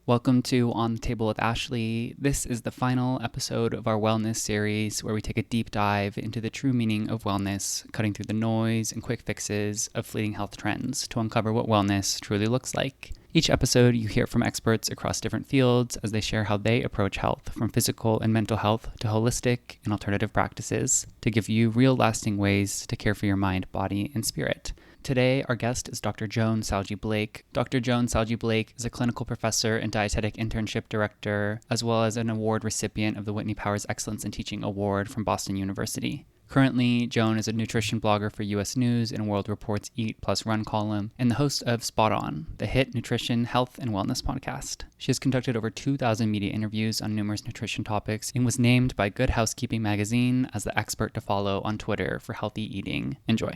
Welcome to On the Table with Ashley. This is the final episode of our wellness series where we take a deep dive into the true meaning of wellness, cutting through the noise and quick fixes of fleeting health trends to uncover what wellness truly looks like. Each episode, you hear from experts across different fields as they share how they approach health, from physical and mental health to holistic and alternative practices, to give you real lasting ways to care for your mind, body, and spirit. Today, our guest is Dr. Joan Salge Blake. Dr. Joan Salge Blake is a clinical professor and dietetic internship director, as well as an award recipient of the Whitney Powers Excellence in Teaching Award from Boston University. Currently, Joan is a nutrition blogger for U.S. News and World Report's Eat Plus Run column, and the host of Spot On, the hit nutrition, health, and wellness podcast. She has conducted over 2,000 media interviews on numerous nutrition topics and was named by Good Housekeeping magazine as the expert to follow on Twitter for healthy eating. Enjoy.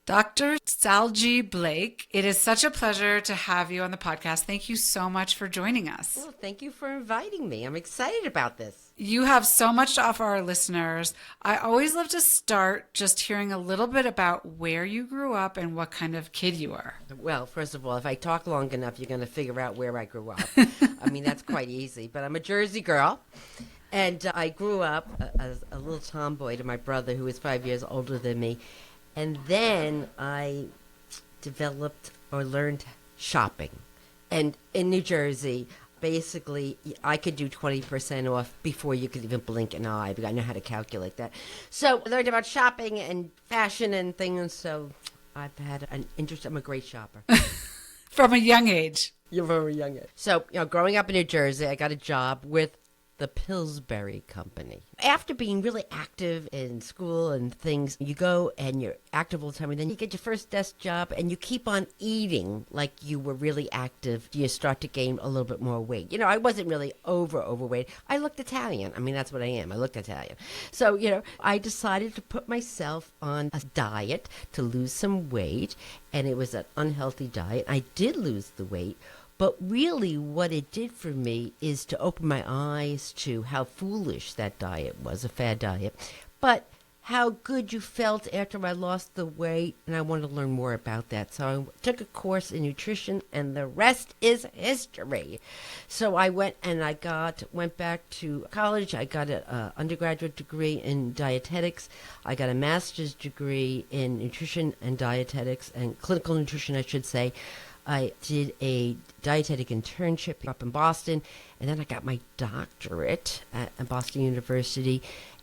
Dr. Salge Blake, it is such a pleasure to have you on the podcast. Thank you so much for joining us. Well, thank you for inviting me. I'm excited about this. You have so much to offer our listeners. I always love to start just hearing a little bit about where you grew up and what kind of kid you are. Well, first of all, if I talk long enough, you're going to figure out where I grew up. I mean, that's quite easy. But I'm a Jersey girl. And I grew up as a little tomboy to my brother, who was 5 years older than me. And then I developed or learned shopping. And in New Jersey, basically, I could do 20% off before you could even blink an eye, because I know how to calculate that. So I learned about shopping and fashion and things, so I've had an interest. I'm a great shopper. From a young age. You're very young. So, growing up in New Jersey, I got a job with the Pillsbury Company. After being really active in school and things, you go and you're active all the time, and then you get your first desk job and you keep on eating like you were really active. You start to gain a little bit more weight. I wasn't really overweight. I looked Italian. I mean, that's what I am. I look Italian. So, I decided to put myself on a diet to lose some weight, and it was an unhealthy diet. I did lose the weight. But really what it did for me is to open my eyes to how foolish that diet was, a fad diet, but how good you felt after I lost the weight, and I wanted to learn more about that. So I took a course in nutrition, and the rest is history. So I went back to college. I got an undergraduate degree in dietetics. I got a master's degree in nutrition and dietetics, and clinical nutrition, I should say. I did a dietetic internship up in Boston, and then I got my doctorate at Boston University.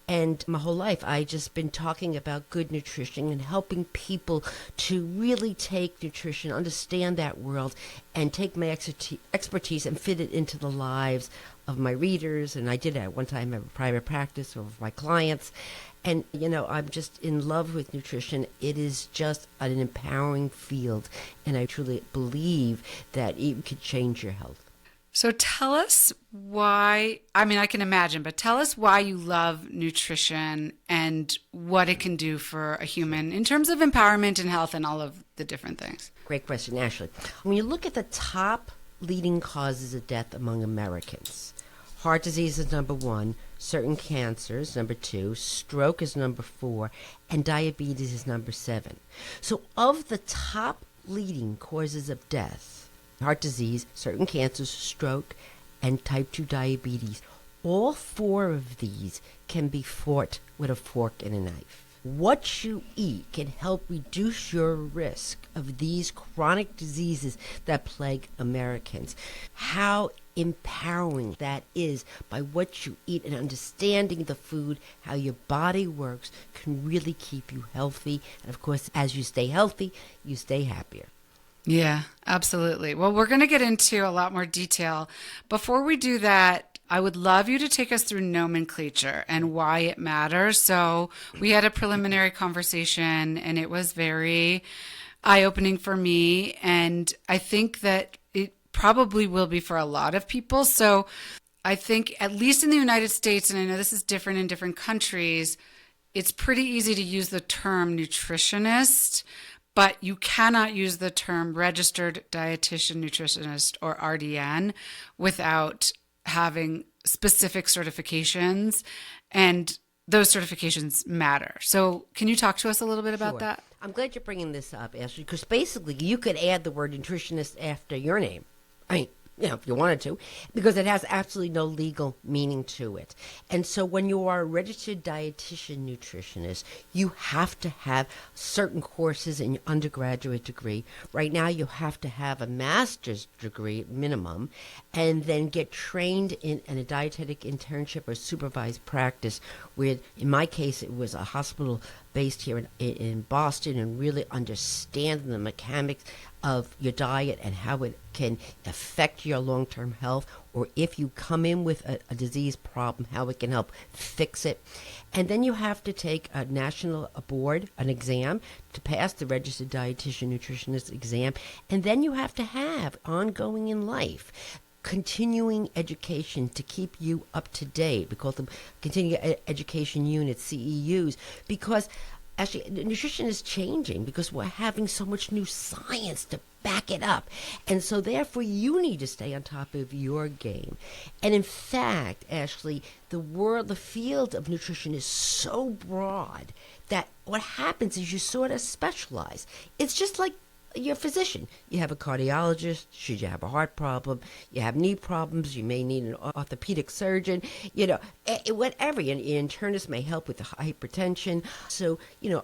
And my whole life, I just been talking about good nutrition and helping people to really take nutrition, understand that world, and take my expertise and fit it into the lives of my readers. And I did at one time have a private practice of my clients. And, I'm just in love with nutrition. It is just an empowering field, and I truly believe that it could change your health. So tell us why, I can imagine, but tell us why you love nutrition and what it can do for a human in terms of empowerment and health and all of the different things. Great question, Ashley. When you look at the top leading causes of death among Americans, heart disease is number 1, certain cancers, number 2, stroke is number 4, and diabetes is number 7. So of the top leading causes of death, heart disease, certain cancers, stroke, and type 2 diabetes, all 4 of these can be fought with a fork and a knife. What you eat can help reduce your risk of these chronic diseases that plague Americans. How empowering that is by what you eat, and understanding the food, how your body works, can really keep you healthy. And of course, as you stay healthy, you stay happier. Yeah, absolutely. Well, we're going to get into a lot more detail. Before we do that, I would love you to take us through nomenclature and why it matters. So we had a preliminary conversation, and it was very eye-opening for me. And I think that it probably will be for a lot of people. So I think, at least in the United States, and I know this is different in different countries, it's pretty easy to use the term nutritionist, but you cannot use the term registered dietitian, nutritionist, or RDN without having specific certifications, and those certifications matter. So can you talk to us a little bit about Sure. that? I'm glad you're bringing this up, Ashley, because basically you could add the word nutritionist after your name. I mean, if you wanted to, because it has absolutely no legal meaning to it. And so when you are a registered dietitian nutritionist, you have to have certain courses in your undergraduate degree. Right now, you have to have a master's degree minimum, and then get trained in a dietetic internship or supervised practice with, in my case, it was a hospital based here in Boston, and really understand the mechanics of your diet and how it can affect your long-term health, or if you come in with a disease problem, how it can help fix it. And then you have to take a national board, an exam, to pass the registered dietitian nutritionist exam. And then you have to have ongoing in life continuing education to keep you up to date. We call them continuing education units, CEUs, because actually nutrition is changing because we're having so much new science to back it up. And so therefore you need to stay on top of your game. And in fact, Ashley, the field of nutrition is so broad that what happens is you sort of specialize. It's just like you're a physician. You have a cardiologist, should you have a heart problem, you have knee problems, you may need an orthopedic surgeon, whatever. An internist may help with the hypertension. So,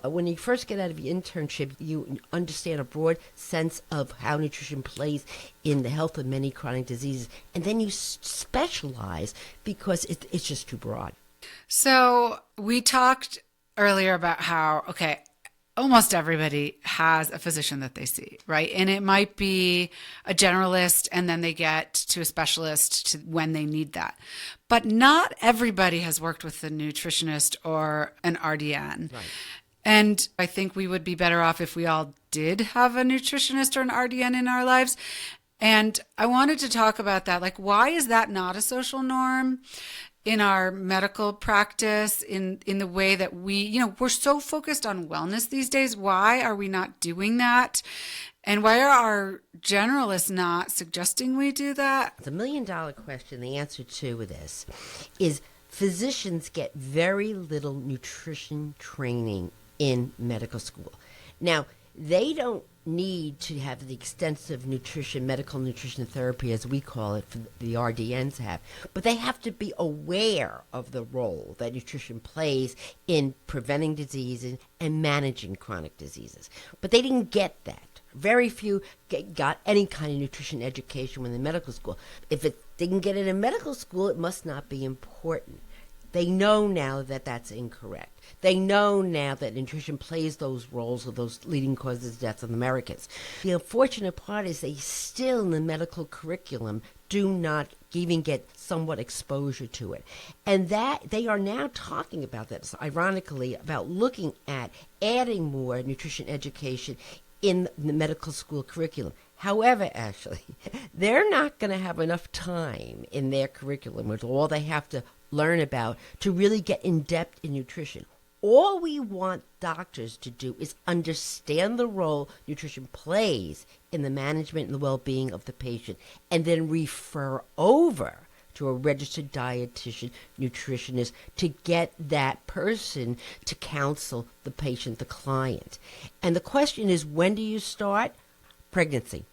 when you first get out of your internship, you understand a broad sense of how nutrition plays in the health of many chronic diseases. And then you specialize because it's just too broad. So we talked earlier about how, almost everybody has a physician that they see, right? And it might be a generalist, and then they get to a specialist when they need that. But not everybody has worked with a nutritionist or an RDN. Right. And I think we would be better off if we all did have a nutritionist or an RDN in our lives. And I wanted to talk about that. Like, why is that not a social norm in our medical practice, in the way that we're so focused on wellness these days? Why are we not doing that? And why are our generalists not suggesting we do that? It's $1 million question. The answer to this is physicians get very little nutrition training in medical school. Now, they don't need to have the extensive medical nutrition therapy, as we call it, the RDNs have. But they have to be aware of the role that nutrition plays in preventing diseases and managing chronic diseases. But they didn't get that. Very few got any kind of nutrition education when in medical school. If it didn't get it in medical school, it must not be important. They know now that that's incorrect. They know now that nutrition plays those roles of those leading causes of death of Americans. The unfortunate part is they still in the medical curriculum do not even get somewhat exposure to it. And that they are now talking about that, ironically, about looking at adding more nutrition education in the medical school curriculum. However, Ashley, they're not going to have enough time in their curriculum with all they have to learn about to really get in depth in nutrition. All we want doctors to do is understand the role nutrition plays in the management and the well-being of the patient, and then refer over to a registered dietitian, nutritionist, to get that person to counsel the patient, the client. And the question is, when do you start? Pregnancy.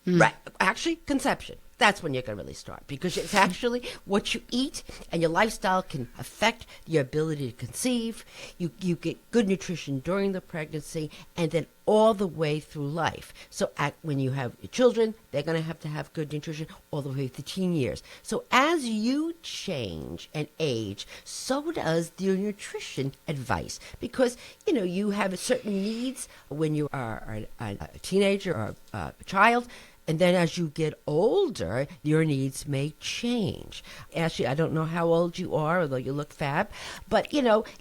Right. Actually, conception. That's when you're going to really start, because it's actually what you eat and your lifestyle can affect your ability to conceive. You get good nutrition during the pregnancy and then all the way through life. So when you have your children, they're going to have good nutrition all the way through teen years. So as you change and age, so does your nutrition advice, because you have certain needs when you are a teenager or a child. And then as you get older, your needs may change. Ashley, I don't know how old you are, although you look fab. But,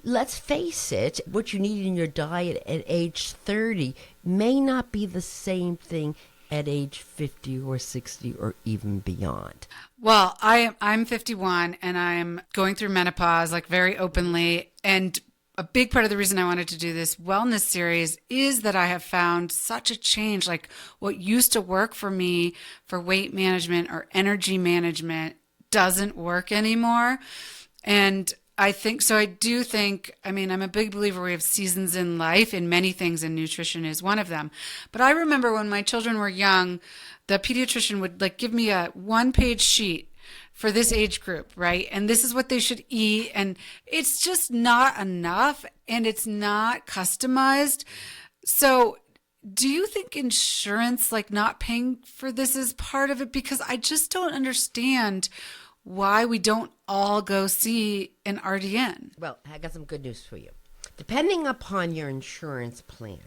let's face it, what you need in your diet at age 30 may not be the same thing at age 50 or 60 or even beyond. Well, I'm 51 and I'm going through menopause, like very openly. And a big part of the reason I wanted to do this wellness series is that I have found such a change. Like what used to work for me for weight management or energy management doesn't work anymore. And I think so. I do think, I mean, I'm a big believer we have seasons in life in many things, and nutrition is one of them. But I remember when my children were young, the pediatrician would like give me a 1-page sheet for this age group, right? And this is what they should eat. And it's just not enough and it's not customized. So do you think insurance, like not paying for this, is part of it? Because I just don't understand why we don't all go see an RDN. Well, I got some good news for you. Depending upon your insurance plan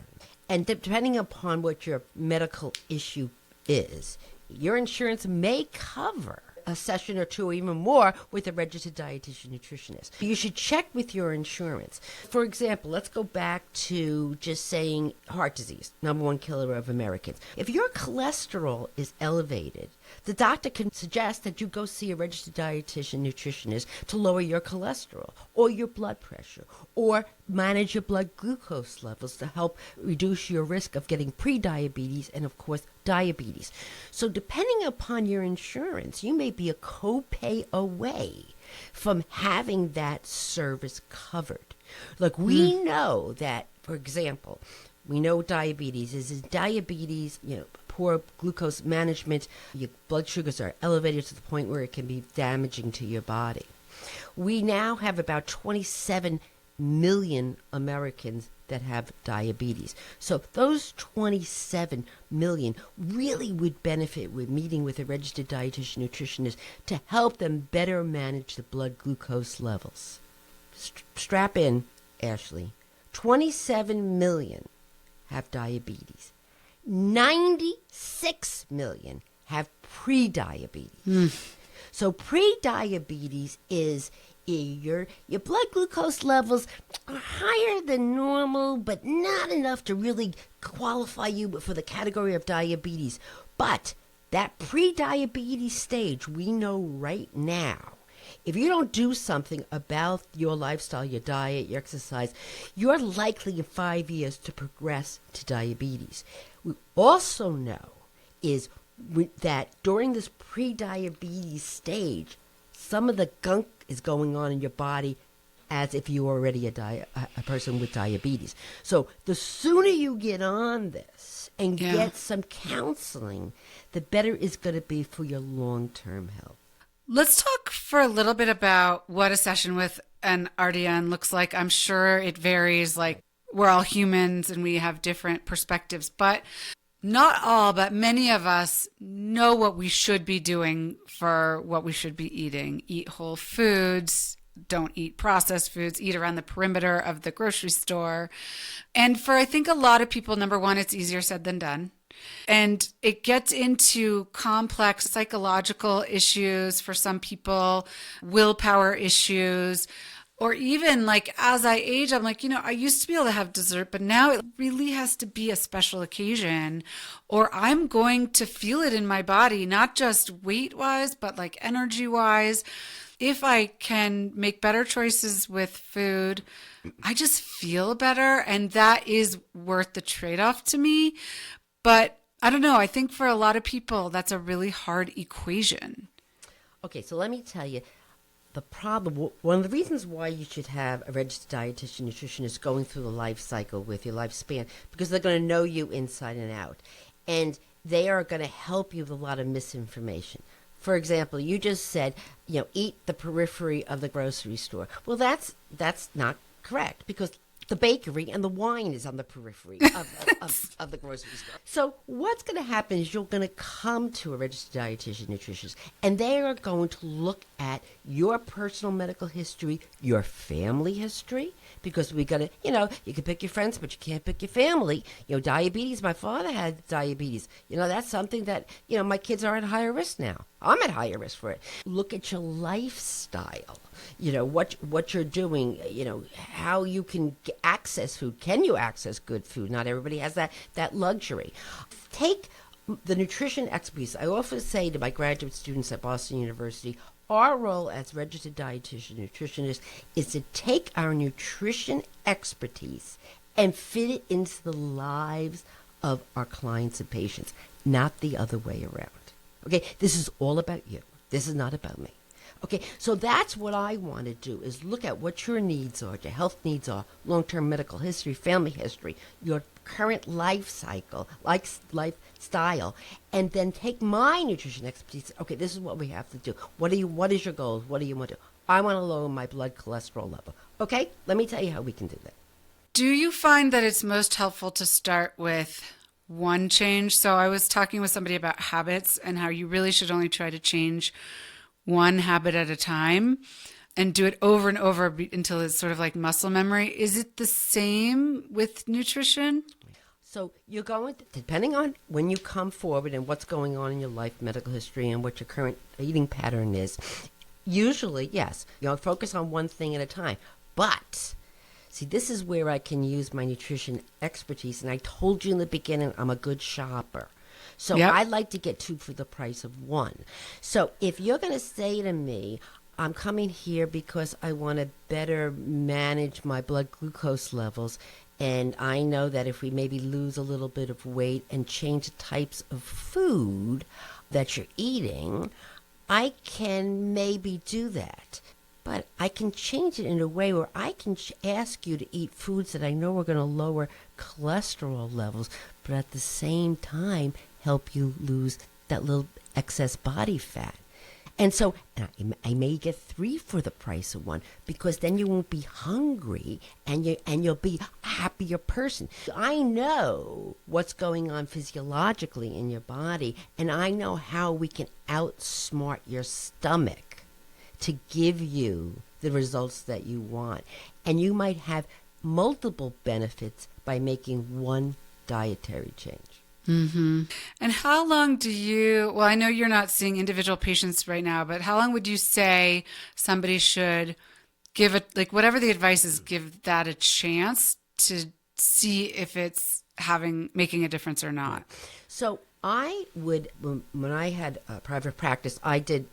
and depending upon what your medical issue is, your insurance may cover a session or two or even more with a registered dietitian nutritionist. You should check with your insurance. For example, let's go back to just saying heart disease, number one killer of Americans. If your cholesterol is elevated, the doctor can suggest that you go see a registered dietitian nutritionist to lower your cholesterol or your blood pressure or manage your blood glucose levels to help reduce your risk of getting prediabetes and, of course, diabetes. So depending upon your insurance, you may be a copay away from having that service covered. Like we know that, for example, we know diabetes is diabetes, poor glucose management, your blood sugars are elevated to the point where it can be damaging to your body. We now have about 27 million Americans that have diabetes. So those 27 million really would benefit with meeting with a registered dietitian nutritionist to help them better manage the blood glucose levels. Strap in, Ashley. 27 million have diabetes. 96 million have prediabetes. So prediabetes is your blood glucose levels are higher than normal, but not enough to really qualify you for the category of diabetes. But that prediabetes stage, we know right now, if you don't do something about your lifestyle, your diet, your exercise, you're likely in 5 years to progress to diabetes. We also know that during this pre-diabetes stage, some of the gunk is going on in your body as if you were already a person with diabetes. So the sooner you get on this and get some counseling, the better it's going to be for your long-term health. Let's talk for a little bit about what a session with an RDN looks like. I'm sure it varies, like we're all humans and we have different perspectives, but not all, but many of us know what we should be doing for what we should be eating. Eat whole foods, don't eat processed foods, eat around the perimeter of the grocery store. And for, I think, a lot of people, number one, it's easier said than done. And it gets into complex psychological issues for some people, willpower issues, or even like as I age, I'm like, I used to be able to have dessert, but now it really has to be a special occasion, or I'm going to feel it in my body, not just weight wise, but like energy wise. If I can make better choices with food, I just feel better. And that is worth the trade-off to me. But I don't know. I think for a lot of people, that's a really hard equation. Okay, so let me tell you. The problem, one of the reasons why you should have a registered dietitian nutritionist going through the life cycle with your lifespan, because they're going to know you inside and out. And they are going to help you with a lot of misinformation. For example, you just said, eat the periphery of the grocery store. Well, that's not correct, because the bakery and the wine is on the periphery of the grocery store. So what's going to happen is you're going to come to a registered dietitian nutritionist, and they are going to look at your personal medical history, your family history, because we got to, you can pick your friends, but you can't pick your family. Diabetes, my father had diabetes. That's something that, my kids are at higher risk now. I'm at higher risk for it. Look at your lifestyle, what you're doing, how you can access food. Can you access good food? Not everybody has that luxury. Take the nutrition expertise. I often say to my graduate students at Boston University, our role as registered dietitian nutritionist is to take our nutrition expertise and fit it into the lives of our clients and patients, not the other way around. Okay, this is all about you. This is not about me. Okay, so that's what I want to do, is look at what your needs are, your health needs are, long-term medical history, family history, your current life cycle, lifestyle, and then take my nutrition expertise. Okay, this is what we have to do. What is your goals? What do you want to do? I want to lower my blood cholesterol level. Okay, let me tell you how we can do that. Do you find that it's most helpful to start with one change? So I was talking with somebody about habits and how you really should only try to change one habit at a time and do it over and over until it's sort of like muscle memory. Is it the same with nutrition? So you're going to, depending on when you come forward and what's going on in your life, medical history, and what your current eating pattern is, usually, yes, focus on one thing at a time. But see, this is where I can use my nutrition expertise. And I told you in the beginning, I'm a good shopper. So Yep. I like to get two for the price of one. So if you're going to say to me, I'm coming here because I want to better manage my blood glucose levels, and I know that if we maybe lose a little bit of weight and change the types of food that you're eating, I can maybe do that. But I can change it in a way where I can ask you to eat foods that I know are going to lower cholesterol levels, but at the same time help you lose that little excess body fat. And so I may get three for the price of one, because then you won't be hungry and you'll be a happier person. I know what's going on physiologically in your body, and I know how we can outsmart your stomach to give you the results that you want. And you might have multiple benefits by making one dietary change. Mm-hmm. And how long well, I know you're not seeing individual patients right now, but how long would you say somebody should give it, like whatever the advice is, give that a chance to see if it's making a difference or not? So I would, when I had a private practice, I did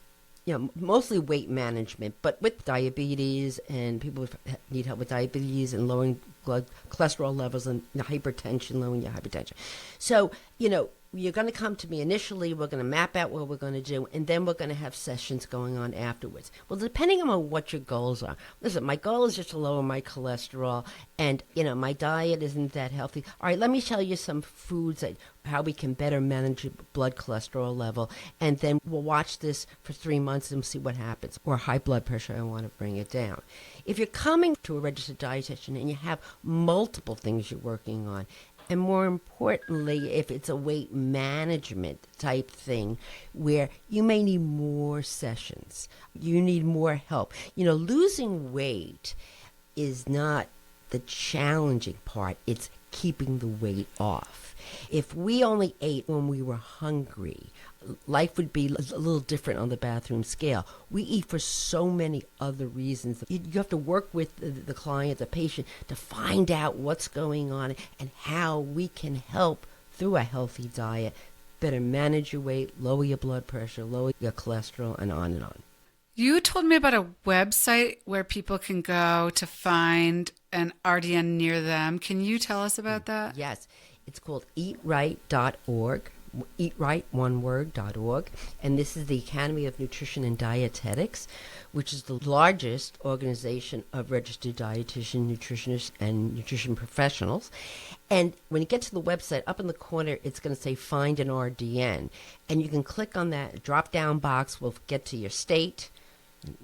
mostly weight management, but with diabetes, and people need help with diabetes and lowering blood cholesterol levels and hypertension, lowering your hypertension. So, you're going to come to me initially, we're going to map out what we're going to do, and then we're going to have sessions going on afterwards. Well, depending on what your goals are. Listen, my goal is just to lower my cholesterol, and, my diet isn't that healthy. All right, let me tell you some foods how we can better manage your blood cholesterol level, and then we'll watch this for 3 months and see what happens. Or high blood pressure, I want to bring it down. If you're coming to a registered dietitian and you have multiple things you're working on, and more importantly, if it's a weight management type thing where you may need more sessions, you need more help. Losing weight is not the challenging part. It's keeping the weight off. If we only ate when we were hungry, life would be a little different on the bathroom scale. We eat for so many other reasons. You have to work with the client, the patient, to find out what's going on and how we can help through a healthy diet better manage your weight, lower your blood pressure, lower your cholesterol, and on and on. You told me about a website where people can go to find an RDN near them. Can you tell us about that? Yes. It's called eatright.org. eatright.org, and this is the Academy of Nutrition and Dietetics, which is the largest organization of registered dietitian, nutritionists, and nutrition professionals. And when you get to the website, up in the corner, it's going to say Find an RDN, and you can click on that drop-down box. Will get to your state.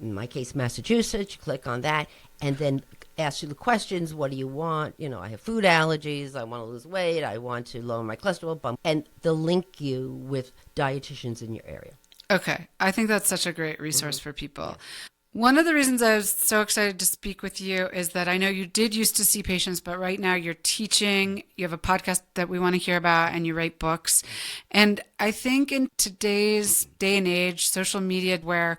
In my case, Massachusetts. You click on that, and then ask you the questions. What do you want? I have food allergies. I want to lose weight. I want to lower my cholesterol bump. And they'll link you with dietitians in your area. Okay. I think that's such a great resource for people. One of the reasons I was so excited to speak with you is that I know you did used to see patients, but right now you're teaching, you have a podcast that we want to hear about, and you write books. And I think in today's day and age, social media, where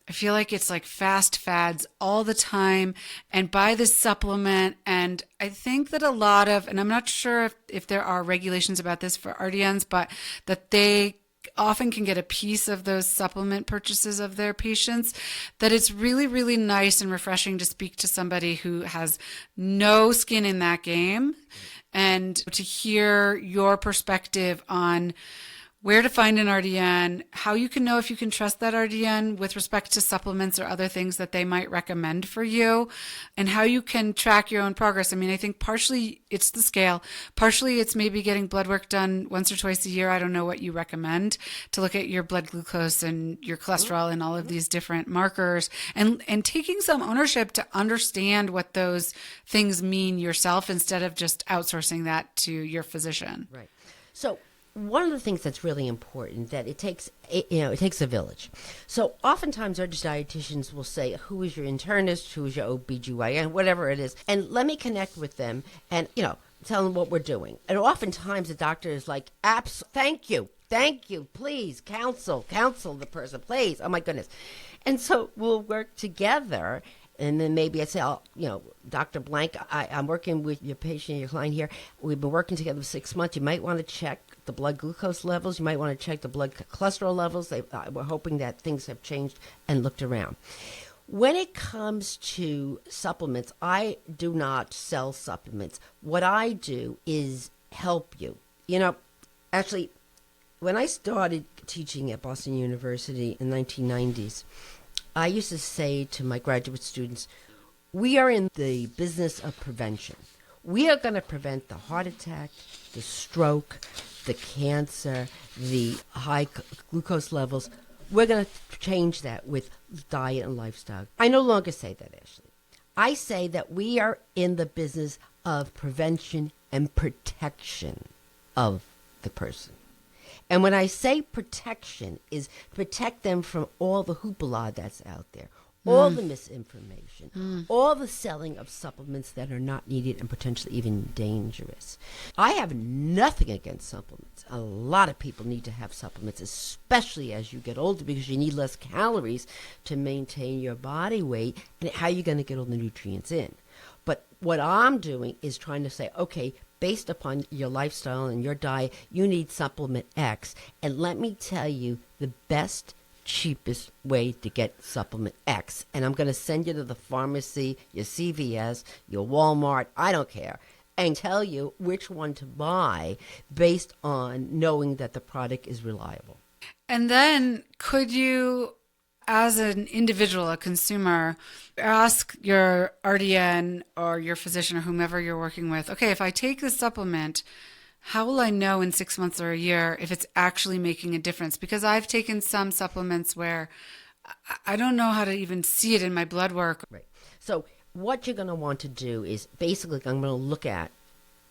I feel like it's like fast fads all the time, and buy this supplement. And I think that a lot of, and I'm not sure if there are regulations about this for RDNs, but that they often can get a piece of those supplement purchases of their patients, that it's really, really nice and refreshing to speak to somebody who has no skin in that game and to hear your perspective on where to find an RDN, how you can know if you can trust that RDN with respect to supplements or other things that they might recommend for you, and how you can track your own progress. I mean, I think partially it's the scale, partially it's maybe getting blood work done once or twice a year. I don't know what you recommend to look at your blood glucose and your cholesterol and all of these different markers, and taking some ownership to understand what those things mean yourself instead of just outsourcing that to your physician. Right. So one of the things that's really important that it takes a village. So oftentimes our dietitians will say, who is your internist, who is your OBGYN, whatever it is, and let me connect with them and, tell them what we're doing. And oftentimes the doctor is like, thank you, please, counsel the person, please, oh my goodness. And so we'll work together. And then maybe I say, Dr. Blank, I'm working with your patient, your client here. We've been working together for 6 months. You might want to check the blood glucose levels. You might want to check the blood cholesterol levels. We're hoping that things have changed and looked around. When it comes to supplements, I do not sell supplements. What I do is help you. Actually, when I started teaching at Boston University in the 1990s, I used to say to my graduate students, we are in the business of prevention. We are going to prevent the heart attack, the stroke, the cancer, the high glucose levels. We're going to change that with diet and lifestyle. I no longer say that, Ashley. I say that we are in the business of prevention and protection of the person. And when I say protection, is protect them from all the hoopla that's out there, all the misinformation, all the selling of supplements that are not needed and potentially even dangerous. I have nothing against supplements. A lot of people need to have supplements, especially as you get older, because you need less calories to maintain your body weight. And how are you going to get all the nutrients in? But what I'm doing is trying to say, okay, based upon your lifestyle and your diet, you need supplement X. And let me tell you the best, cheapest way to get supplement X. And I'm going to send you to the pharmacy, your CVS, your Walmart, I don't care, and tell you which one to buy based on knowing that the product is reliable. And then could you, as an individual, a consumer, ask your RDN or your physician or whomever you're working with, okay, if I take this supplement, how will I know in 6 months or a year if it's actually making a difference? Because I've taken some supplements where I don't know how to even see it in my blood work. Right. So what you're going to want to do is basically I'm going to look at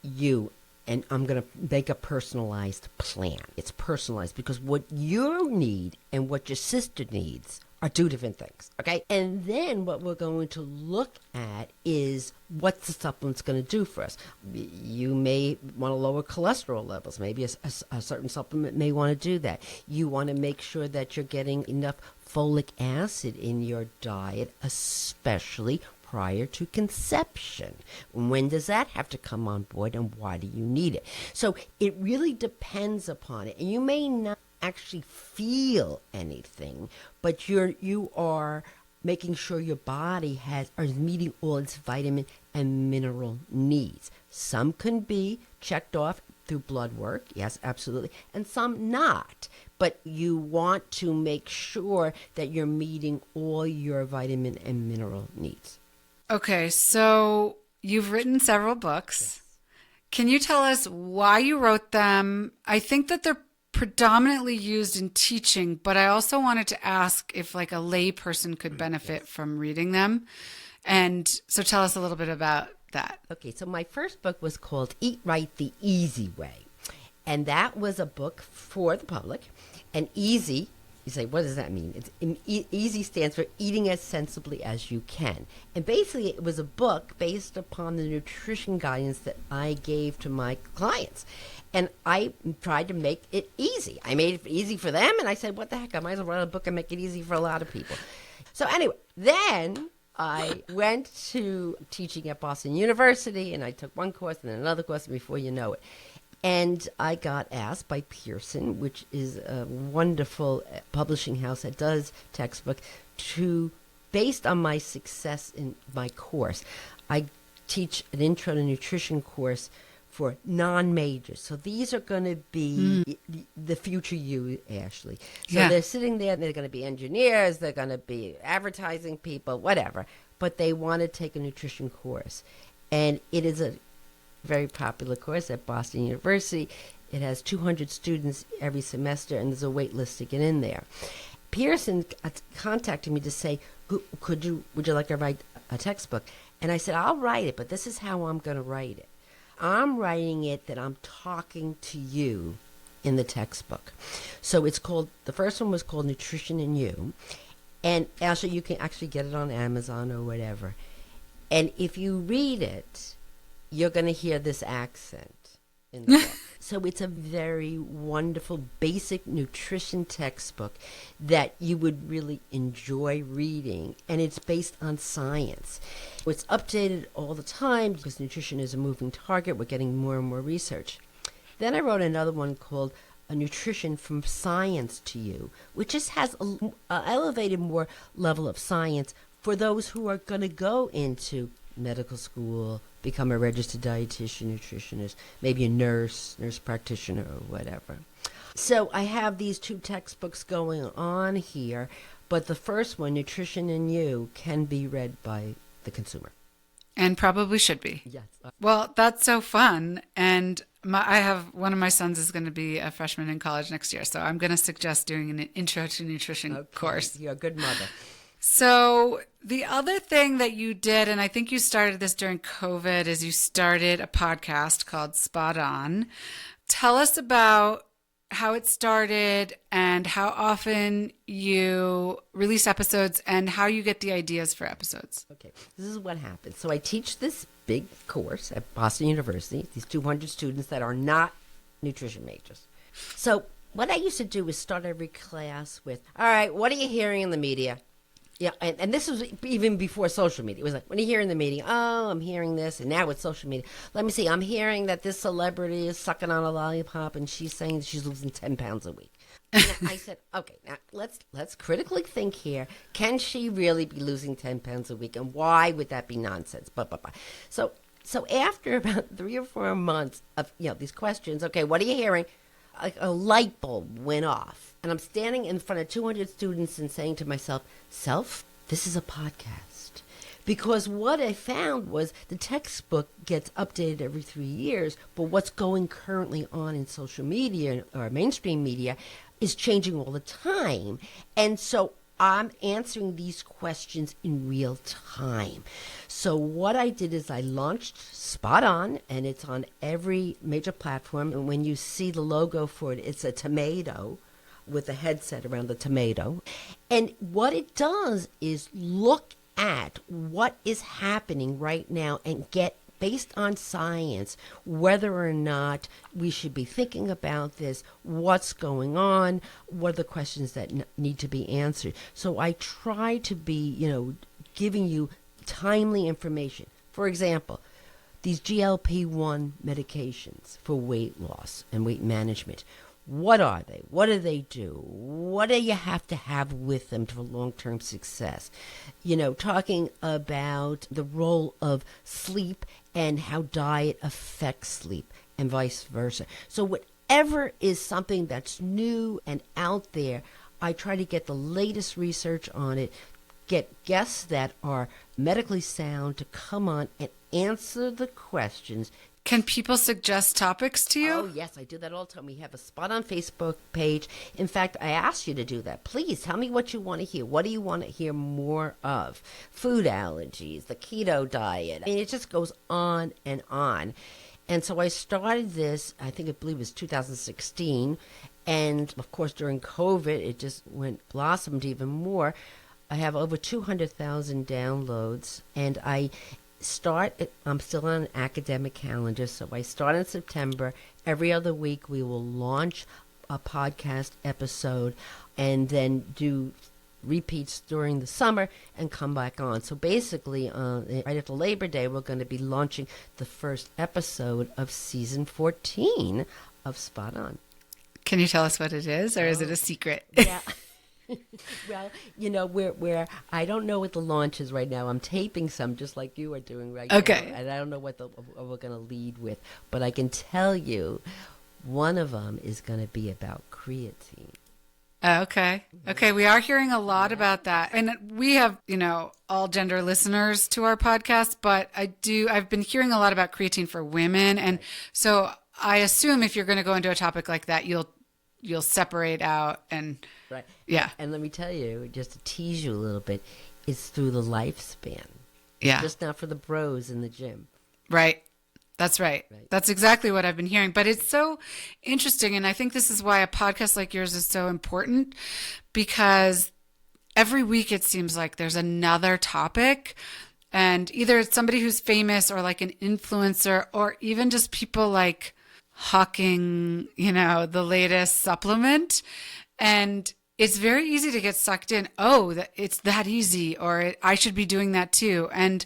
you and I'm going to make a personalized plan. It's personalized because what you need and what your sister needs are two different things, okay? And then what we're going to look at is what the supplement's going to do for us. You may want to lower cholesterol levels. Maybe a certain supplement may want to do that. You want to make sure that you're getting enough folic acid in your diet, especially prior to conception. When does that have to come on board and why do you need it? So it really depends upon it. And you may not actually feel anything, but you are making sure your body is meeting all its vitamin and mineral needs. Some can be checked off through blood work, yes, absolutely, and some not. But you want to make sure that you're meeting all your vitamin and mineral needs. Okay, so you've written several books. Yes. Can you tell us why you wrote them? I think that they're predominantly used in teaching, but I also wanted to ask if like a lay person could benefit from reading them. And so tell us a little bit about that. Okay, so my first book was called Eat Right the Easy Way. And that was a book for the public. And easy, you say, what does that mean? Easy stands for eating as sensibly as you can. And basically it was a book based upon the nutrition guidance that I gave to my clients. And I tried to make it easy. I made it easy for them, and I said, what the heck, I might as well write a book and make it easy for a lot of people. So anyway, then I went to teaching at Boston University, and I took one course and then another course, and before you know it, And I got asked by Pearson, which is a wonderful publishing house that does textbook, to, based on my success in my course, I teach an intro to nutrition course for non-majors. So these are going to be the future you, Ashley. So they're sitting there and they're going to be engineers, they're going to be advertising people, whatever. But they want to take a nutrition course. And it is a very popular course at Boston University. It has 200 students every semester, and there's a wait list to get in there. Pearson contacted me to say, would you like to write a textbook? And I said, I'll write it, but this is how I'm going to write it. I'm writing it that I'm talking to you in the textbook. So it's called, the first one was called Nutrition in You. And actually, you can actually get it on Amazon or whatever. And if you read it, you're going to hear this accent in the book. So it's a very wonderful basic nutrition textbook that you would really enjoy reading. And it's based on science. It's updated all the time because nutrition is a moving target. We're getting more and more research. Then I wrote another one called A Nutrition from Science to You, which just has an elevated more level of science for those who are going to go into medical school, become a registered dietitian, nutritionist, maybe a nurse practitioner, or whatever. So I have these two textbooks going on here, but the first one, Nutrition in You, can be read by the consumer. And probably should be. Yes. Well, that's so fun. And I have one of my sons is going to be a freshman in college next year, so I'm going to suggest doing an Intro to Nutrition course. You're a good mother. So the other thing that you did, and I think you started this during COVID, is you started a podcast called Spot On. Tell us about how it started and how often you release episodes and how you get the ideas for episodes. Okay, this is what happens. So I teach this big course at Boston University, these 200 students that are not nutrition majors. So what I used to do is start every class with, all right, what are you hearing in the media? Yeah, and this was even before social media. It was like, when you hear in the meeting, oh, I'm hearing this, and now it's social media. Let me see, I'm hearing that this celebrity is sucking on a lollipop, and she's saying she's losing 10 pounds a week. And I said, okay, now let's critically think here. Can she really be losing 10 pounds a week, and why would that be nonsense? So after about 3 or 4 months of these questions, okay, what are you hearing? A light bulb went off. And I'm standing in front of 200 students and saying to myself, this is a podcast. Because what I found was the textbook gets updated every 3 years, but what's going currently on in social media or mainstream media is changing all the time. And so I'm answering these questions in real time. So what I did is I launched Spot On, and it's on every major platform. And when you see the logo for it, it's a tomato with a headset around the tomato. And what it does is look at what is happening right now and get, based on science, whether or not we should be thinking about this, what's going on, what are the questions that need to be answered. So I try to be, giving you timely information. For example, these GLP-1 medications for weight loss and weight management. What are they? What do they do? What do you have to have with them for long-term success? Talking about the role of sleep and how diet affects sleep and vice versa. So whatever is something that's new and out there, I try to get the latest research on it, get guests that are medically sound to come on and answer the questions. Can people suggest topics to you? Oh, yes, I do that all the time. We have a Spot On Facebook page. In fact, I asked you to do that. Please tell me what you want to hear. What do you want to hear more of? Food allergies, the keto diet. I mean, it just goes on and on. And so I started this, I believe it was 2016. And, of course, during COVID, it just blossomed even more. I have over 200,000 downloads, and I'm still on an academic calendar, so I start in September. Every other week we will launch a podcast episode and then do repeats during the summer, and come back on. So basically, right after Labor Day, we're going to be launching the first episode of season 14 of Spot On. Can you tell us what it is, or is it a secret? Yeah. Well, we're I don't know what the launch is right now. I'm taping some just like you are doing right now. And I don't know what we're going to lead with. But I can tell you one of them is going to be about creatine. Okay. Okay. We are hearing a lot about that. And we have, all gender listeners to our podcast, but I've been hearing a lot about creatine for women. And so I assume if you're going to go into a topic like that, you'll separate out and right. Yeah. And let me tell you, just to tease you a little bit, it's through the lifespan. Yeah. Just not for the bros in the gym. Right. That's right. That's exactly what I've been hearing. But it's so interesting. And I think this is why a podcast like yours is so important, because every week it seems like there's another topic, and either it's somebody who's famous or like an influencer, or even just people like hawking, the latest supplement. And it's very easy to get sucked in. Oh, it's that easy, or I should be doing that too. And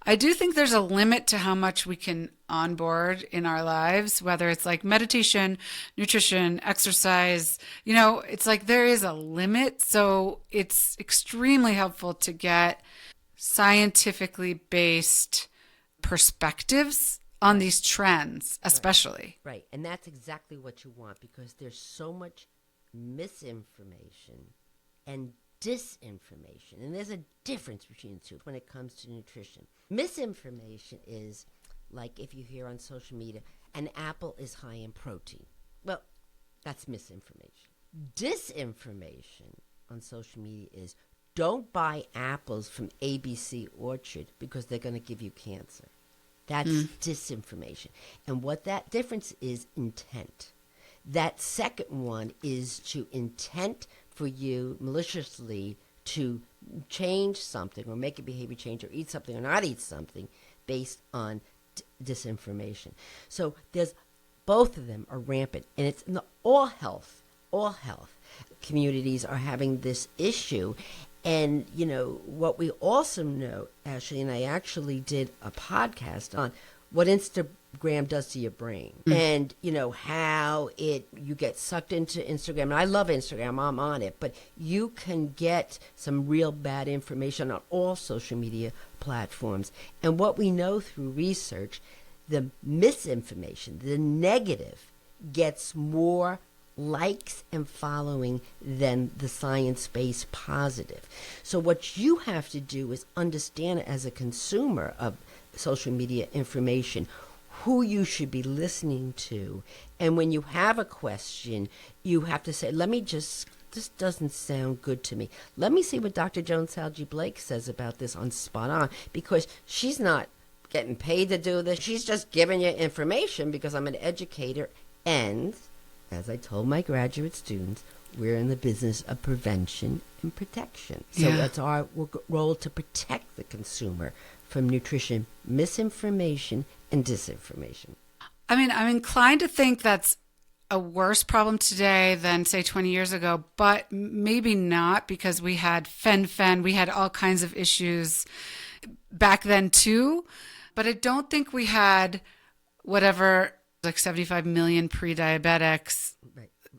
I do think there's a limit to how much we can onboard in our lives, whether it's like meditation, nutrition, exercise. It's like there is a limit. So it's extremely helpful to get scientifically based perspectives on these trends, especially. Right. And that's exactly what you want, because there's so much misinformation and disinformation. And there's a difference between the two when it comes to nutrition. Misinformation is like if you hear on social media, an apple is high in protein. Well, that's misinformation. Disinformation on social media is don't buy apples from ABC Orchard because they're going to give you cancer. That's disinformation. And what that difference is, intent. That second one is to intent for you maliciously to change something or make a behavior change or eat something or not eat something based on disinformation. So there's both of them are rampant, and it's in the all health communities are having this issue. And, what we also know, Ashley, and I actually did a podcast on what Instagram does to your brain and, how you get sucked into Instagram. And I love Instagram. I'm on it. But you can get some real bad information on all social media platforms. And what we know through research, the misinformation, the negative, gets more likes and following than the science-based positive. So what you have to do is understand as a consumer of social media information who you should be listening to. And when you have a question, you have to say, this doesn't sound good to me. Let me see what Dr. Joan Salge Blake says about this on Spot On, because she's not getting paid to do this. She's just giving you information because I'm an educator. And as I told my graduate students, we're in the business of prevention and protection. So it's our role to protect the consumer from nutrition misinformation and disinformation. I mean, I'm inclined to think that's a worse problem today than, say, 20 years ago, but maybe not, because we had fen-phen, we had all kinds of issues back then too. But I don't think we had like 75 million pre-diabetics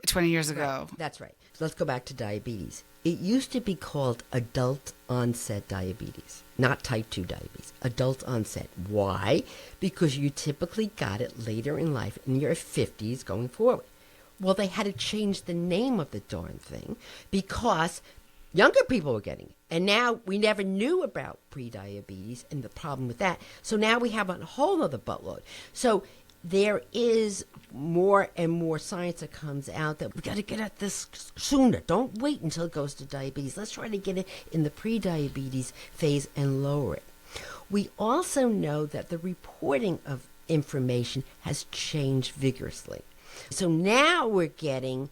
20 years ago. Right. That's right. So let's go back to diabetes. It used to be called adult onset diabetes, not type 2 diabetes, adult onset. Why? Because you typically got it later in life, in your 50s going forward. Well, they had to change the name of the darn thing because younger people were getting it. And now we never knew about pre-diabetes and the problem with that. So now we have a whole other buttload. So there is more and more science that comes out that we got to get at this sooner. Don't wait until it goes to diabetes. Let's try to get it in the pre-diabetes phase and lower it. We also know that the reporting of information has changed vigorously. So now we're getting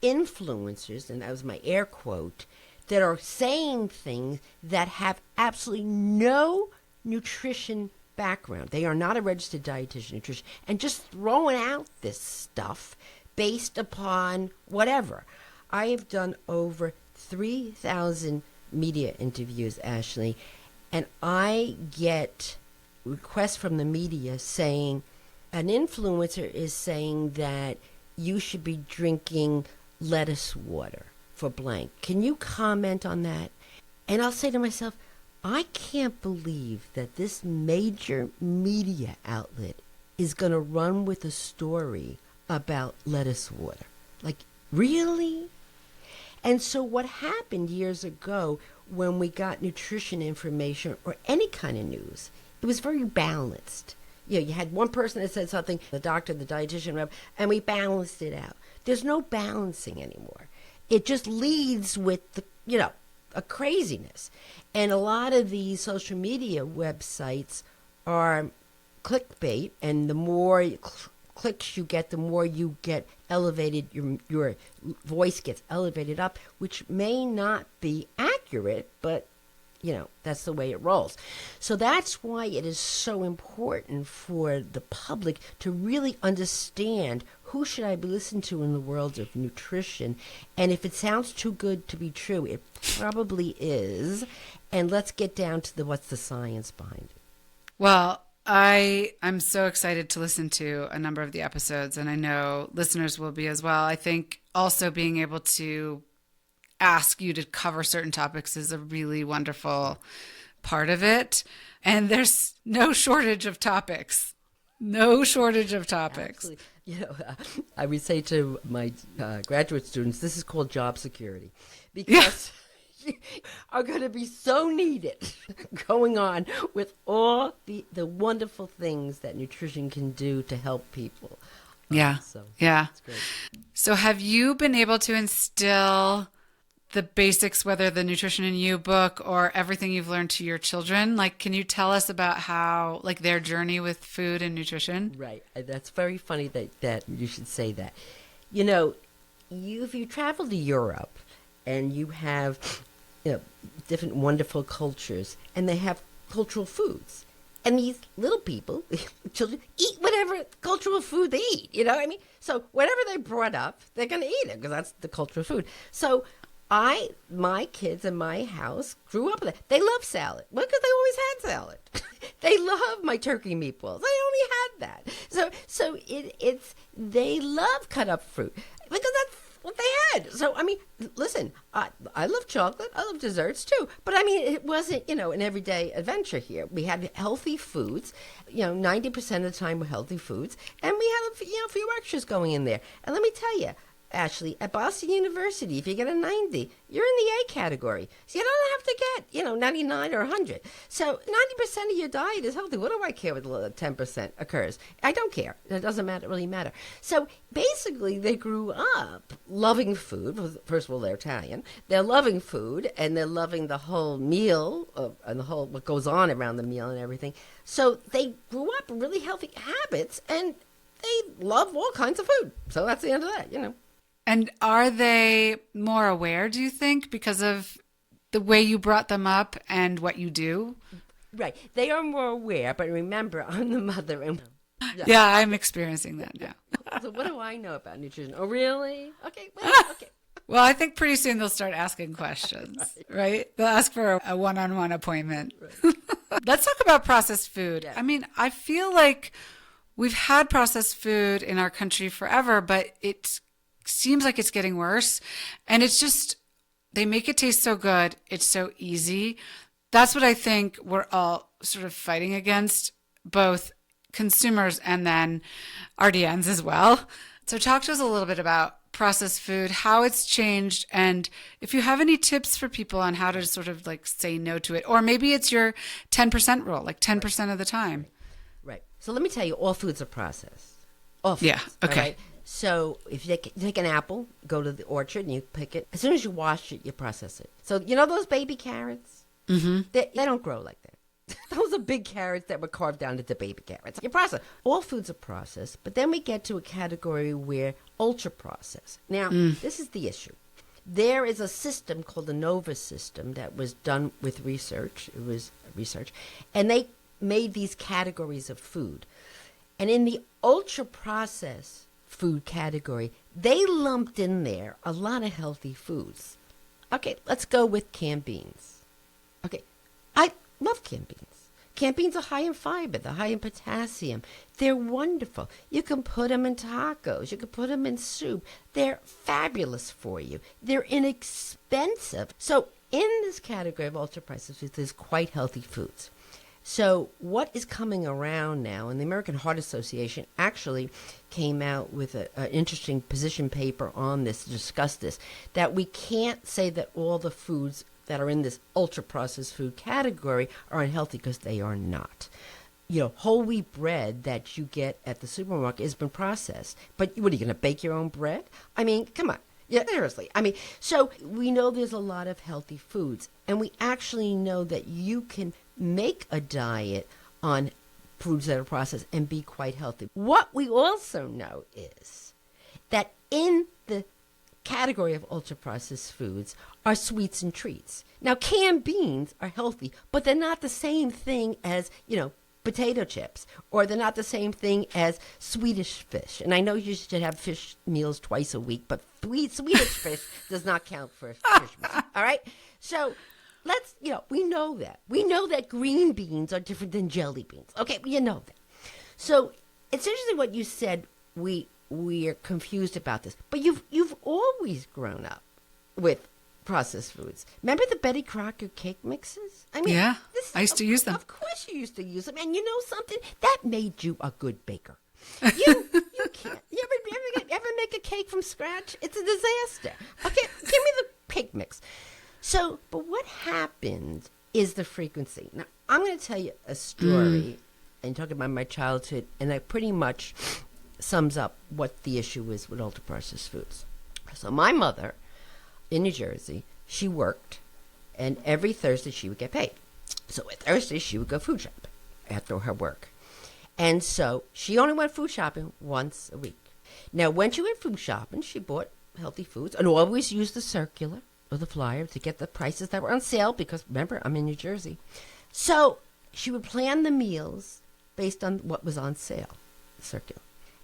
influencers, and that was my air quote, that are saying things that have absolutely no nutrition background. They are not a registered dietitian nutrition, and just throwing out this stuff based upon whatever. I have done over 3,000 media interviews, Ashley, and I get requests from the media saying an influencer is saying that you should be drinking lettuce water for blank. Can you comment on that? And I'll say to myself, I can't believe that this major media outlet is going to run with a story about lettuce water. Like, really? And so what happened years ago when we got nutrition information or any kind of news, it was very balanced. You know, you had one person that said something, the doctor, the dietitian rep, and we balanced it out. There's no balancing anymore. It just leads with the, a craziness. And a lot of these social media websites are clickbait, and the more clicks you get, the more you get elevated, your voice gets elevated up, which may not be accurate, but that's the way it rolls. So that's why it is so important for the public to really understand who should I be listening to in the world of nutrition. And if it sounds too good to be true, it probably is. And let's get down to what's the science behind it. Well, I'm so excited to listen to a number of the episodes, and I know listeners will be as well. I think also being able to ask you to cover certain topics is a really wonderful part of it. And there's no shortage of topics. No shortage of topics. Absolutely. I would say to my graduate students, this is called job security, because you are going to be so needed going on with all the wonderful things that nutrition can do to help people. Yeah. It's great. So have you been able to instill the basics, whether the Nutrition in You book or everything you've learned, to your children? Like, can you tell us about how, like, their journey with food and nutrition? Right. That's very funny that you should say that. If you travel to Europe and you have different wonderful cultures, and they have cultural foods, and these little people, children, eat whatever cultural food they eat. So whatever they brought up, they're going to eat it because that's the cultural food. So my kids in my house grew up with it. They love salad. Well, because they always had salad. They love my turkey meatballs. They only had that. So they love cut up fruit because that's what they had. So, listen, I love chocolate. I love desserts too. But it wasn't, an everyday adventure here. We had healthy foods. 90% of the time were healthy foods. And we had a few extras going in there. And let me tell you, Ashley, at Boston University, if you get a 90, you're in the A category. So you don't have to get, 99 or 100. So 90% of your diet is healthy. What do I care what the 10% occurs? I don't care. It doesn't really matter. So basically, they grew up loving food. First of all, they're Italian. They're loving food, and they're loving the whole meal and the whole what goes on around the meal and everything. So they grew up with really healthy habits, and they love all kinds of food. So that's the end of that, And are they more aware, do you think, because of the way you brought them up and what you do? Right. They are more aware, but remember, I'm the mother. And yeah, I'm experiencing that now. So what do I know about nutrition? Oh, really? Okay. Okay. Well, I think pretty soon they'll start asking questions, right? They'll ask for a one-on-one appointment. Right. Let's talk about processed food. Yeah. I feel like we've had processed food in our country forever, but it seems like it's getting worse. And it's just, they make it taste so good. It's so easy. That's what I think we're all sort of fighting against, both consumers and then RDNs as well. So talk to us a little bit about processed food, how it's changed, and if you have any tips for people on how to sort of like say no to it, or maybe it's your 10% rule, like 10% of the time. Right. So let me tell you, all foods are processed. All foods. Yeah. Okay. Right? So if you take an apple, go to the orchard and you pick it. As soon as you wash it, you process it. So those baby carrots? Mm-hmm. They don't grow like that. Those are big carrots that were carved down into baby carrots. You process. All foods are processed, but then we get to a category where ultra processed. Now, this is the issue. There is a system called the NOVA system that was done with research. It was research. And they made these categories of food. And in the ultra processed food category, they lumped in there a lot of healthy foods. Okay, let's go with canned beans. Okay, I love canned beans. Canned beans are high in fiber, they're high in potassium. They're wonderful. You can put them in tacos, you can put them in soup. They're fabulous for you. They're inexpensive. So in this category of ultra-processed foods, there's quite healthy foods. So what is coming around now, and the American Heart Association actually came out with an interesting position paper on this to discuss this, that we can't say that all the foods that are in this ultra-processed food category are unhealthy, because they are not. You know, whole wheat bread that you get at the supermarket has been processed. But what, are you going to bake your own bread? I mean, come on. Yeah, seriously. I mean, so we know there's a lot of healthy foods, and we actually know that you can make a diet on foods that are processed and be quite healthy. What we also know is that in the category of ultra-processed foods are sweets and treats. Now, canned beans are healthy, but they're not the same thing as, potato chips, or they're not the same thing as Swedish fish. And I know you should have fish meals twice a week, but Swedish fish does not count for fish meals. All right? So let's, we know that. We know that green beans are different than jelly beans. Okay, you know that. So it's interesting what you said. We are confused about this, but you've always grown up with processed foods. Remember the Betty Crocker cake mixes? I mean, yeah, I used to use them. Of course you used to use them. And you know something? That made you a good baker. You can't. You ever make a cake from scratch? It's a disaster. Okay, give me the cake mix. So, but what happened is the frequency. Now, I'm going to tell you a story and talk about my childhood, and that pretty much sums up what the issue is with ultra-processed foods. So my mother, in New Jersey, she worked, and every Thursday she would get paid. So at Thursday she would go food shopping after her work. And so she only went food shopping once a week. Now, when she went food shopping, she bought healthy foods and always used the circular or the flyer to get the prices that were on sale, because remember, I'm in New Jersey. So she would plan the meals based on what was on sale, the circular.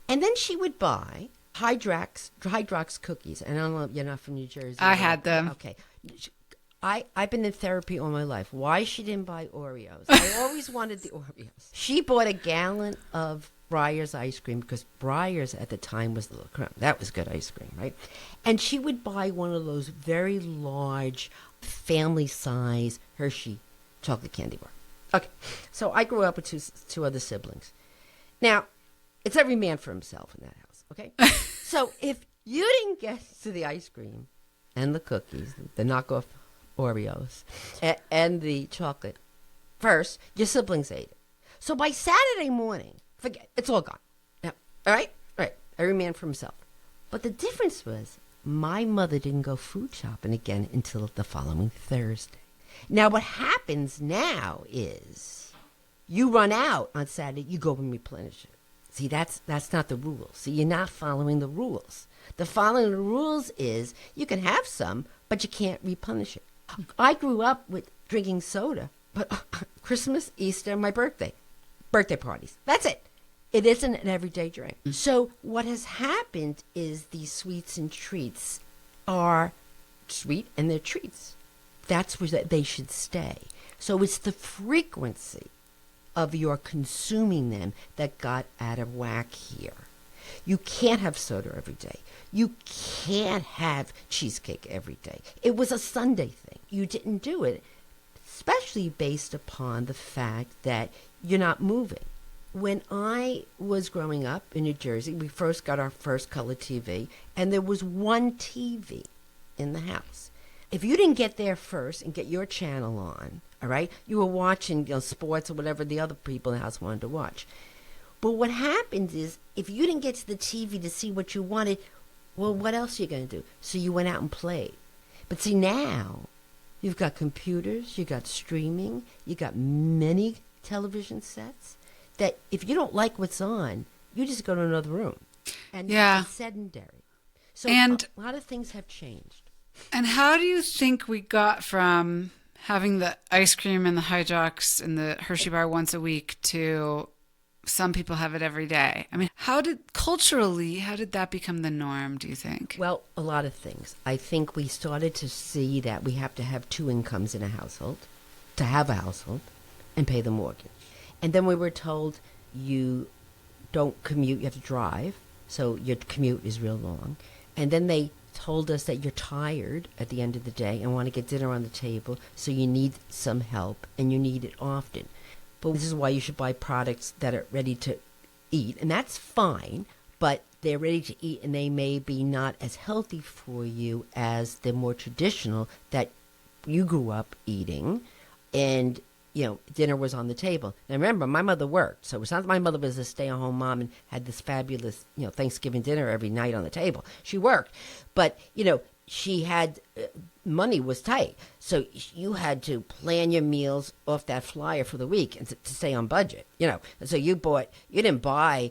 And then she would buy Hydrox cookies. And I don't know, you're not from New Jersey. I had them. Okay. I've been in therapy all my life. Why she didn't buy Oreos? I always wanted the Oreos. She bought a gallon of Breyer's ice cream, because Breyer's at the time was the little crumb. That was good ice cream, right? And she would buy one of those very large, family-size Hershey chocolate candy bar. Okay. So I grew up with two other siblings. Now, it's every man for himself in that house, okay? So if you didn't get to the ice cream and the cookies, the knockoff Oreos, and the chocolate first, your siblings ate it. So by Saturday morning, forget, it's all gone. Yeah. All right? Every man for himself. But the difference was my mother didn't go food shopping again until the following Thursday. Now, what happens now is you run out on Saturday, you go and replenish it. See, that's not the rules. See, you're not following the rules. The following the rules is you can have some, but you can't replenish it. I grew up with drinking soda, but Christmas, Easter, my birthday parties. That's it. It isn't an everyday drink. So what has happened is these sweets and treats are sweet, and they're treats. That's where they should stay. So it's the frequency of your consuming them that got out of whack here. You can't have soda every day. You can't have cheesecake every day. It was a Sunday thing. You didn't do it, especially based upon the fact that you're not moving. When I was growing up in New Jersey, we first got our first color TV, and there was one TV in the house. If you didn't get there first and get your channel on, all right, you were watching sports or whatever the other people in the house wanted to watch. But what happens is, if you didn't get to the TV to see what you wanted, well, what else are you going to do? So you went out and played. But see, now you've got computers, you got streaming, you got many television sets, that if you don't like what's on, you just go to another room. And it's sedentary. So and a lot of things have changed. And how do you think we got from having the ice cream and the Hydrox and the Hershey bar once a week to some people have it every day. I mean, how did that become the norm, do you think? Well, a lot of things. I think we started to see that we have to have two incomes in a household to have a household and pay the mortgage. And then we were told you don't commute, you have to drive, so your commute is real long. And then they told us that you're tired at the end of the day and want to get dinner on the table, so you need some help and you need it often. But this is why you should buy products that are ready to eat, and that's fine, but they're ready to eat and they may be not as healthy for you as the more traditional that you grew up eating, and dinner was on the table. Now remember, my mother worked, so it's not that my mother was a stay-at-home mom and had this fabulous, Thanksgiving dinner every night on the table. She worked, but she had money was tight, so you had to plan your meals off that flyer for the week and to stay on budget. So you didn't buy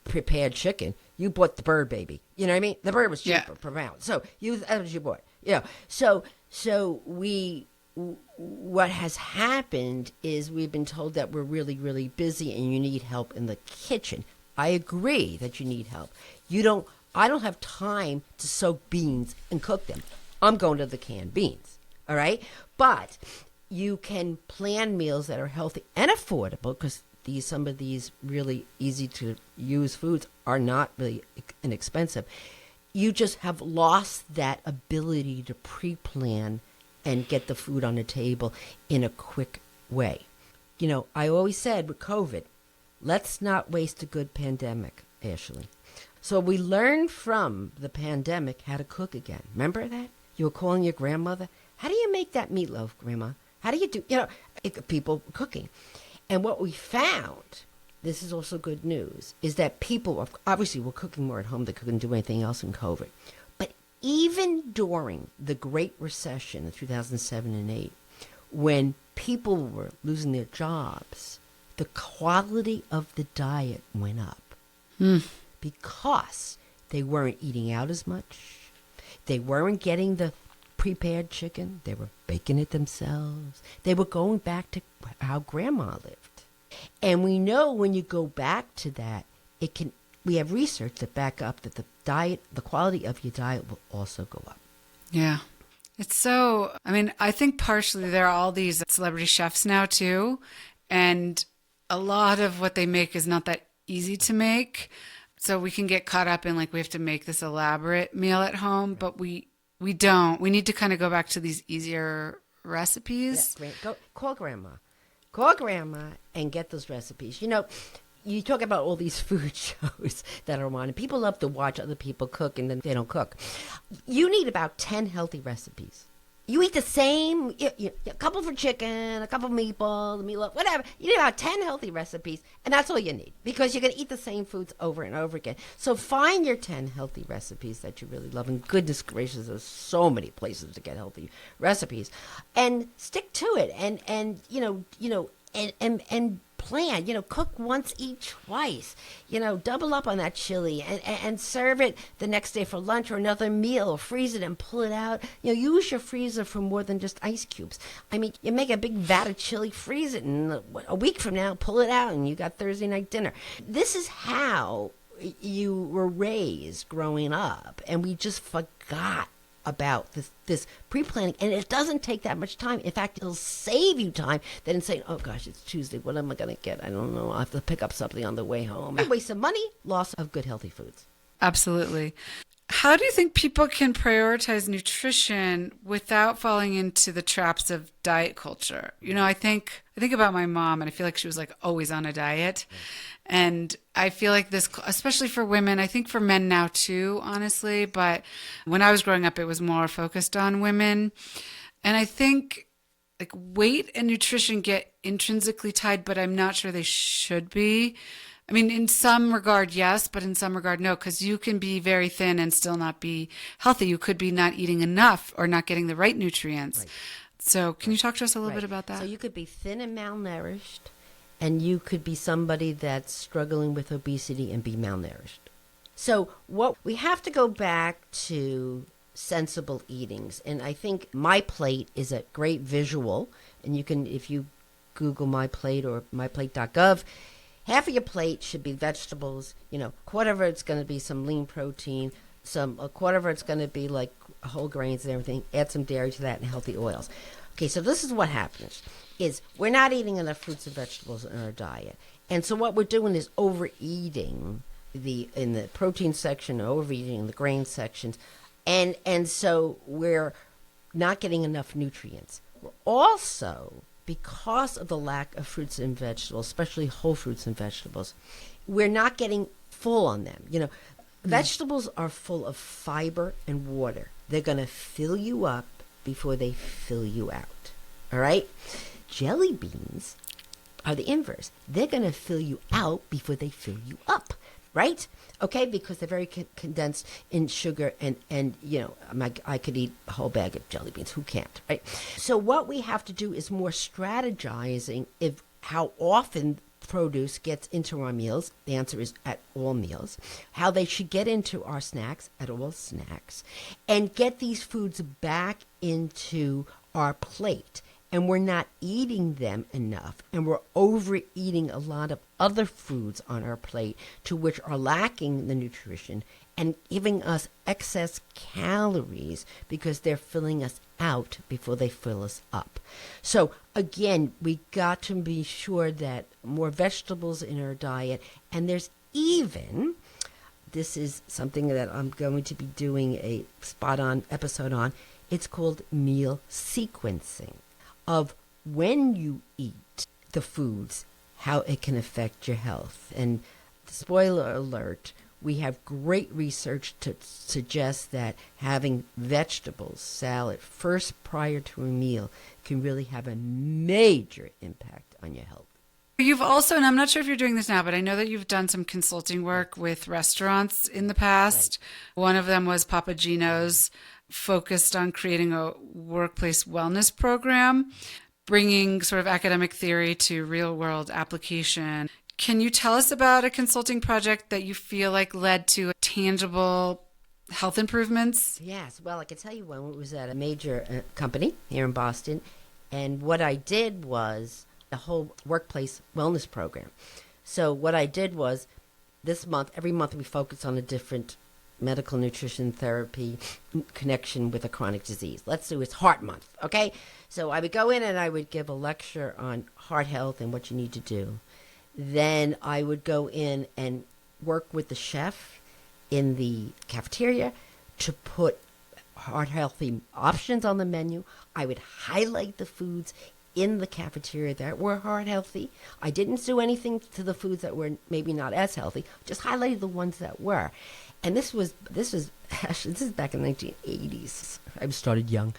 prepared chicken. You bought the bird, baby. You know what I mean? The bird was cheaper per pound, so that was your boy. So what has happened is we've been told that we're really, really busy and you need help in the kitchen. I agree that you need help. I don't have time to soak beans and cook them. I'm going to the canned beans, all right? But you can plan meals that are healthy and affordable, because some of these really easy to use foods are not really inexpensive. You just have lost that ability to pre-plan and get the food on the table in a quick way. I always said with COVID, let's not waste a good pandemic, Ashley. So we learned from the pandemic how to cook again. Remember that? You were calling your grandmother. How do you make that meatloaf, Grandma? How do you do, people cooking. And what we found, this is also good news, is that people obviously were cooking more at home. They couldn't do anything else in COVID. But even during the Great Recession of 2007 and 8, when people were losing their jobs, the quality of the diet went up. Because they weren't eating out as much. They weren't getting the prepared chicken. They were baking it themselves. They were going back to how Grandma lived. And we know when you go back to that, we have research that back up that the quality of your diet will also go up. Yeah. I think partially there are all these celebrity chefs now too, and a lot of what they make is not that easy to make. So we can get caught up in we have to make this elaborate meal at home, but we don't. We need to kind of go back to these easier recipes. Yeah, call Grandma. Call Grandma and get those recipes. You talk about all these food shows that are on, and people love to watch other people cook, and then they don't cook. You need about 10 healthy recipes. You eat the same, a couple for chicken, a couple meatloaf, whatever. You need about 10 healthy recipes, and that's all you need, because you're going to eat the same foods over and over again. So find your 10 healthy recipes that you really love, and goodness gracious, there's so many places to get healthy recipes, and stick to it, and plan, cook once, eat twice, double up on that chili and serve it the next day for lunch or another meal, freeze it and pull it out. Use your freezer for more than just ice cubes. You make a big vat of chili, freeze it, and a week from now, pull it out and you got Thursday night dinner. This is how you were raised growing up, and we just forgot about this pre-planning, and it doesn't take that much time. In fact, it'll save you time than saying, oh gosh, it's Tuesday, what am I going to get? I don't know, I'll have to pick up something on the way home. Waste of money, loss of good healthy foods. Absolutely. How do you think people can prioritize nutrition without falling into the traps of diet culture? I think about my mom, and I feel like she was always on a diet. And I feel like this, especially for women, I think for men now too, honestly, but when I was growing up, it was more focused on women. And I think weight and nutrition get intrinsically tied, but I'm not sure they should be. In some regard, yes, but in some regard, no, because you can be very thin and still not be healthy. You could be not eating enough or not getting the right nutrients. Right. So can you talk to us a little bit about that? So you could be thin and malnourished, and you could be somebody that's struggling with obesity and be malnourished. So what we have to go back to sensible eatings. And I think My Plate is a great visual. And you can, if you Google My Plate or myplate.gov, half of your plate should be vegetables. Quarter of it's going to be some lean protein. A quarter of it's going to be like whole grains and everything. Add some dairy to that and healthy oils. Okay, so this is what happens: is we're not eating enough fruits and vegetables in our diet, and so what we're doing is overeating in the protein section, overeating in the grain sections, and so we're not getting enough nutrients. We're also, because of the lack of fruits and vegetables, especially whole fruits and vegetables, we're not getting full on them. Vegetables are full of fiber and water. They're going to fill you up before they fill you out. All right? Jelly beans are the inverse. They're going to fill you out before they fill you up. Right? Okay, because they're very condensed in sugar, and I could eat a whole bag of jelly beans. Who can't, right? So what we have to do is more strategizing if how often produce gets into our meals. The answer is at all meals. How they should get into our snacks, at all snacks, and get these foods back into our plate. And we're not eating them enough, and we're overeating a lot of other foods on our plate, to which are lacking the nutrition and giving us excess calories because they're filling us out before they fill us up. So again, we got to be sure that more vegetables in our diet, and this is something that I'm going to be doing a spot-on episode on. It's called meal sequencing, of when you eat the foods, how it can affect your health. And spoiler alert, we have great research to suggest that having vegetables, salad, first prior to a meal can really have a major impact on your health. You've also, and I'm not sure if you're doing this now, but I know that you've done some consulting work with restaurants in the past. Right. One of them was Papa Gino's, focused on creating a workplace wellness program, bringing sort of academic theory to real world application. Can you tell us about a consulting project that you feel like led to tangible health improvements? Yes. Well, I can tell you one. It was at a major company here in Boston. And what I did was a whole workplace wellness program. So what I did was every month we focus on a different medical nutrition therapy connection with a chronic disease. Let's do it's Heart Month, okay? So I would go in and I would give a lecture on heart health and what you need to do. Then I would go in and work with the chef in the cafeteria to put heart healthy options on the menu. I would highlight the foods in the cafeteria that were heart healthy. I didn't do anything to the foods that were maybe not as healthy, just highlighted the ones that were. And this is back in the 1980s. I started young.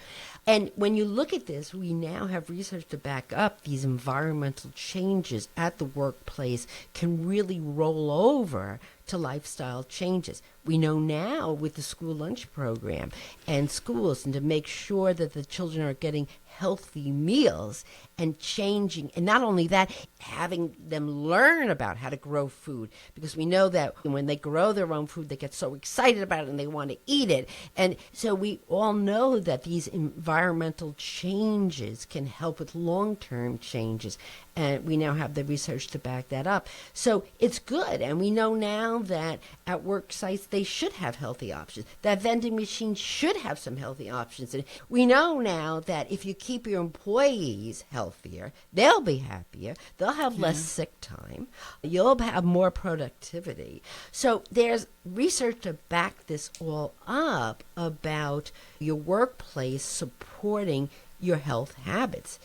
And when you look at this, we now have research to back up these environmental changes at the workplace can really roll over to lifestyle changes. We know now with the school lunch program and schools, and to make sure that the children are getting healthy meals and changing, and not only that, having them learn about how to grow food, because we know that when they grow their own food, they get so excited about it and they want to eat it. And so we all know that these environmental changes can help with long-term changes, and we now have the research to back that up. So it's good, and we know now that at work sites they should have healthy options. That vending machine should have some healthy options. And we know now that if you keep your employees healthier, they'll be happier, they'll have less sick time, you'll have more productivity. So there's research to back this all up about your workplace supporting your health habits.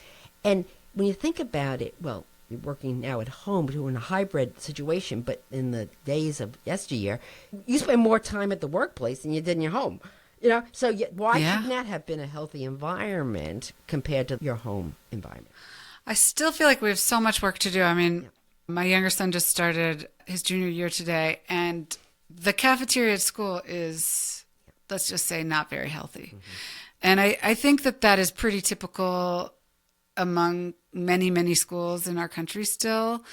And when you think about it, well, you're working now at home, doing a hybrid situation, but in the days of yesteryear, you spend more time at the workplace than you did in your home. So why couldn't that have been a healthy environment compared to your home environment? I still feel like we have so much work to do. I mean, my younger son just started his junior year today, and the cafeteria at school is, let's just say, not very healthy. Mm-hmm. And I think that is pretty typical among many, many schools in our country still.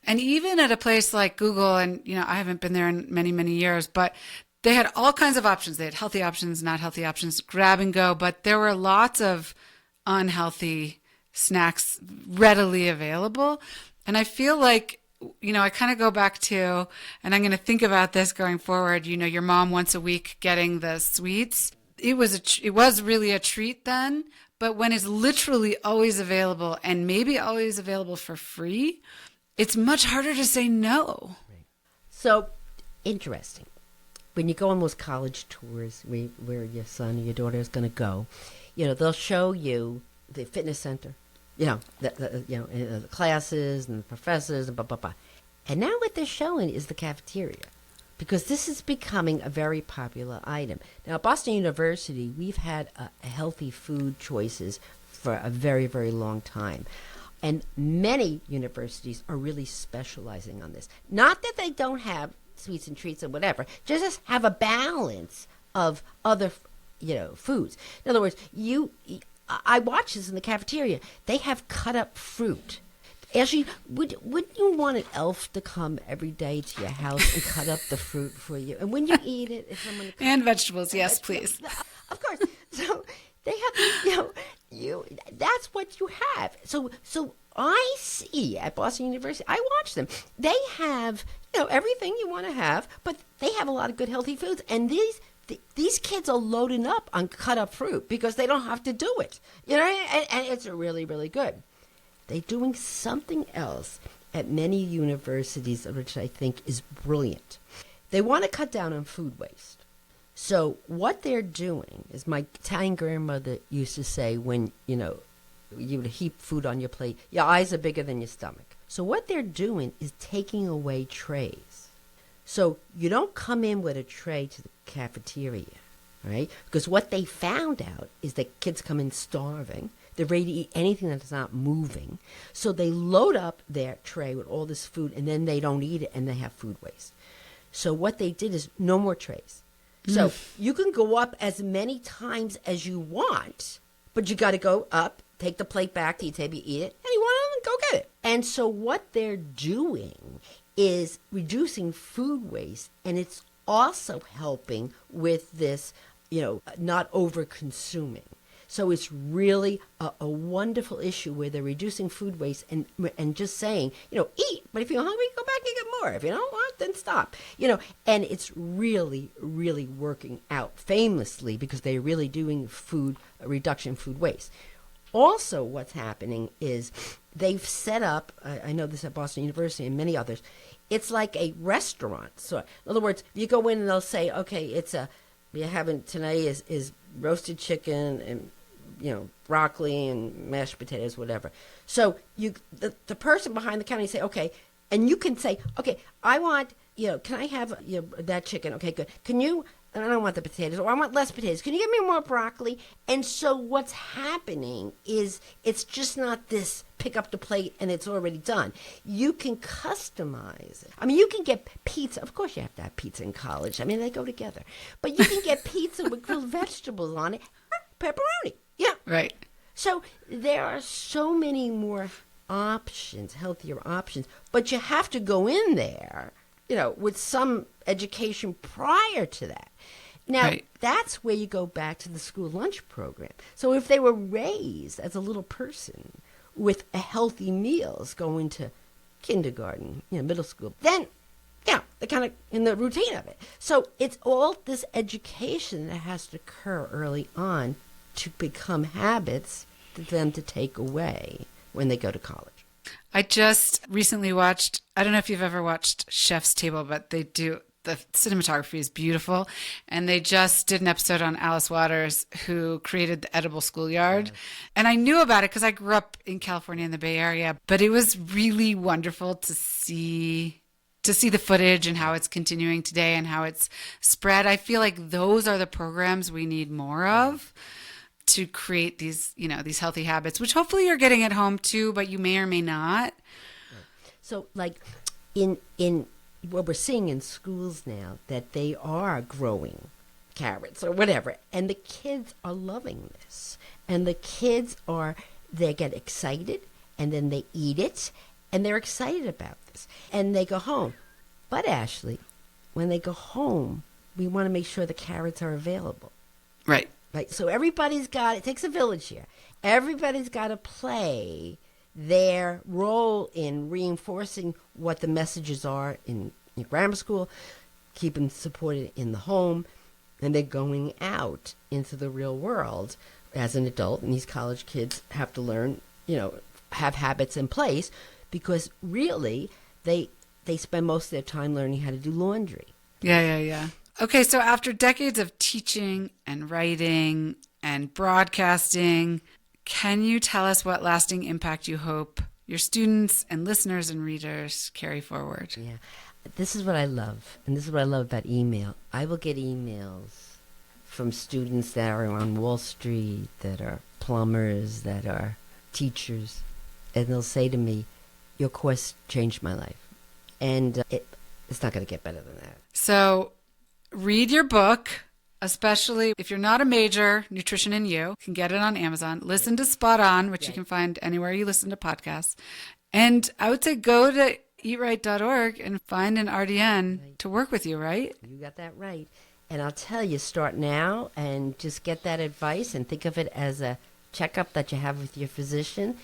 And even at a place like Google, and, I haven't been there in many, many years, but they had all kinds of options. They had healthy options, not healthy options, grab and go, but there were lots of unhealthy snacks readily available. And I feel like I kind of go back to, and I'm going to think about this going forward, your mom once a week getting the sweets. It was really a treat then, but when it's literally always available and maybe always available for free, it's much harder to say no. So interesting. When you go on those college tours where your son or your daughter is going to go, they'll show you the fitness center, the classes and the professors and blah, blah, blah. And now what they're showing is the cafeteria, because this is becoming a very popular item. Now, at Boston University, we've had healthy food choices for a very, very long time. And many universities are really specializing on this. Not that they don't have sweets and treats and whatever, just have a balance of other, foods. In other words, I watch this in the cafeteria. They have cut up fruit. Ashley, wouldn't you want an elf to come every day to your house and cut up the fruit for you? And when you eat it, if someone and vegetables, yes, please. Of course. So they have, that's what you have. So I see at Boston University, I watch them. They have, everything you want to have, but they have a lot of good healthy foods. And these kids are loading up on cut up fruit because they don't have to do it. And it's really, really good. They're doing something else at many universities, which I think is brilliant. They want to cut down on food waste. So what they're doing is, my Italian grandmother used to say, when, you would heap food on your plate, your eyes are bigger than your stomach. So what they're doing is taking away trays. So you don't come in with a tray to the cafeteria, right? Because what they found out is that kids come in starving. They're ready to eat anything that's not moving. So they load up their tray with all this food, and then they don't eat it, and they have food waste. So what they did is no more trays. So you can go up as many times as you want, but you got to go up, take the plate back to your table, eat it, and you want to go get it. And so what they're doing is reducing food waste, and it's also helping with this, not over-consuming. So it's really a wonderful issue where they're reducing food waste and just saying, eat, but if you're hungry, go back and get more. If you don't want, then stop. And it's really, really working out famously because they're really doing food reduction, food waste. Also, what's happening is they've set up, I know this at Boston University and many others, it's like a restaurant. So in other words, you go in and they'll say, okay, you're having tonight is roasted chicken and broccoli and mashed potatoes, whatever. So the person behind the counter, you say, okay, and you can say, okay, I want, can I have that chicken? Okay, good. Can you? I don't want the potatoes, or I want less potatoes. Can you give me more broccoli? And so what's happening is it's just not this pick up the plate and it's already done. You can customize it. I mean, you can get pizza. Of course you have to have pizza in college. I mean, they go together. But you can get pizza with grilled vegetables on it, pepperoni. Yeah. Right. So there are so many more options, healthier options, but you have to go in there, with some education prior to that. Now, right. That's where you go back to the school lunch program. So if they were raised as a little person with a healthy meals going to kindergarten, middle school, then, they're kind of in the routine of it. So it's all this education that has to occur early on to become habits for them to take away when they go to college. I just recently watched, I don't know if you've ever watched Chef's Table, but the cinematography is beautiful. And they just did an episode on Alice Waters, who created the Edible Schoolyard. Yes. And I knew about it because I grew up in California in the Bay Area, but it was really wonderful to see the footage and how it's continuing today and how it's spread. I feel like those are the programs we need more of to create these, these healthy habits, which hopefully you're getting at home too, but you may or may not. So like in what we're seeing in schools now, that they are growing carrots or whatever, and the kids are loving this. And the kids they get excited, and then they eat it, and they're excited about this. And they go home. But Ashley, when they go home, we want to make sure the carrots are available. Right. Right. So everybody's got, it takes a village here. Everybody's got to play their role in reinforcing what the messages are in your grammar school, keep them supported in the home, and they're going out into the real world as an adult. And these college kids have to learn, have habits in place, because really they spend most of their time learning how to do laundry. Yeah. Okay, so after decades of teaching and writing and broadcasting, can you tell us what lasting impact you hope your students and listeners and readers carry forward? Yeah. This is what I love, and this is what I love about email. I will get emails from students that are on Wall Street, that are plumbers, that are teachers, and they'll say to me, your course changed my life. And it's not going to get better than that. So read your book, especially if you're not a major, Nutrition in You. You can get it on Amazon. Listen to Spot On, which you can find anywhere you listen to podcasts. And I would say go to eatright.org and find an RDN to work with you, right? You got that right. And I'll tell you, start now and just get that advice and think of it as a checkup that you have with your physician.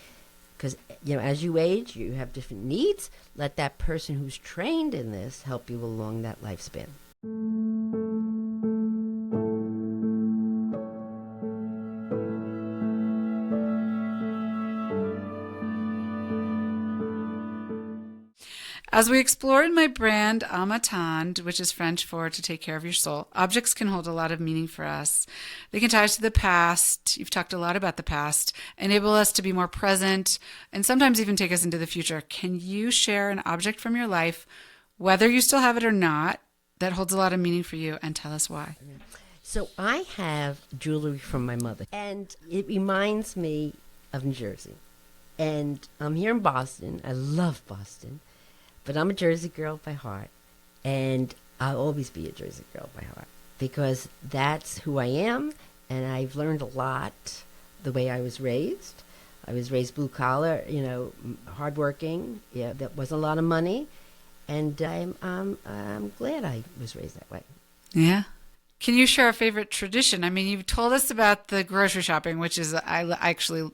Because, as you age, you have different needs. Let that person who's trained in this help you along that lifespan. As we explore in my brand, Amatand, which is French for to take care of your soul, objects can hold a lot of meaning for us. They can tie us to the past. You've talked a lot about the past, enable us to be more present, and sometimes even take us into the future. Can you share an object from your life, whether you still have it or not, that holds a lot of meaning for you, and tell us why? So I have jewelry from my mother, and it reminds me of New Jersey. And I'm here in Boston. I love Boston. But I'm a Jersey girl by heart, and I'll always be a Jersey girl by heart, because that's who I am, and I've learned a lot the way I was raised. I was raised blue collar, hardworking. Yeah, that wasn't a lot of money, and I'm glad I was raised that way. Yeah. Can you share a favorite tradition? I mean, you've told us about the grocery shopping, which is I actually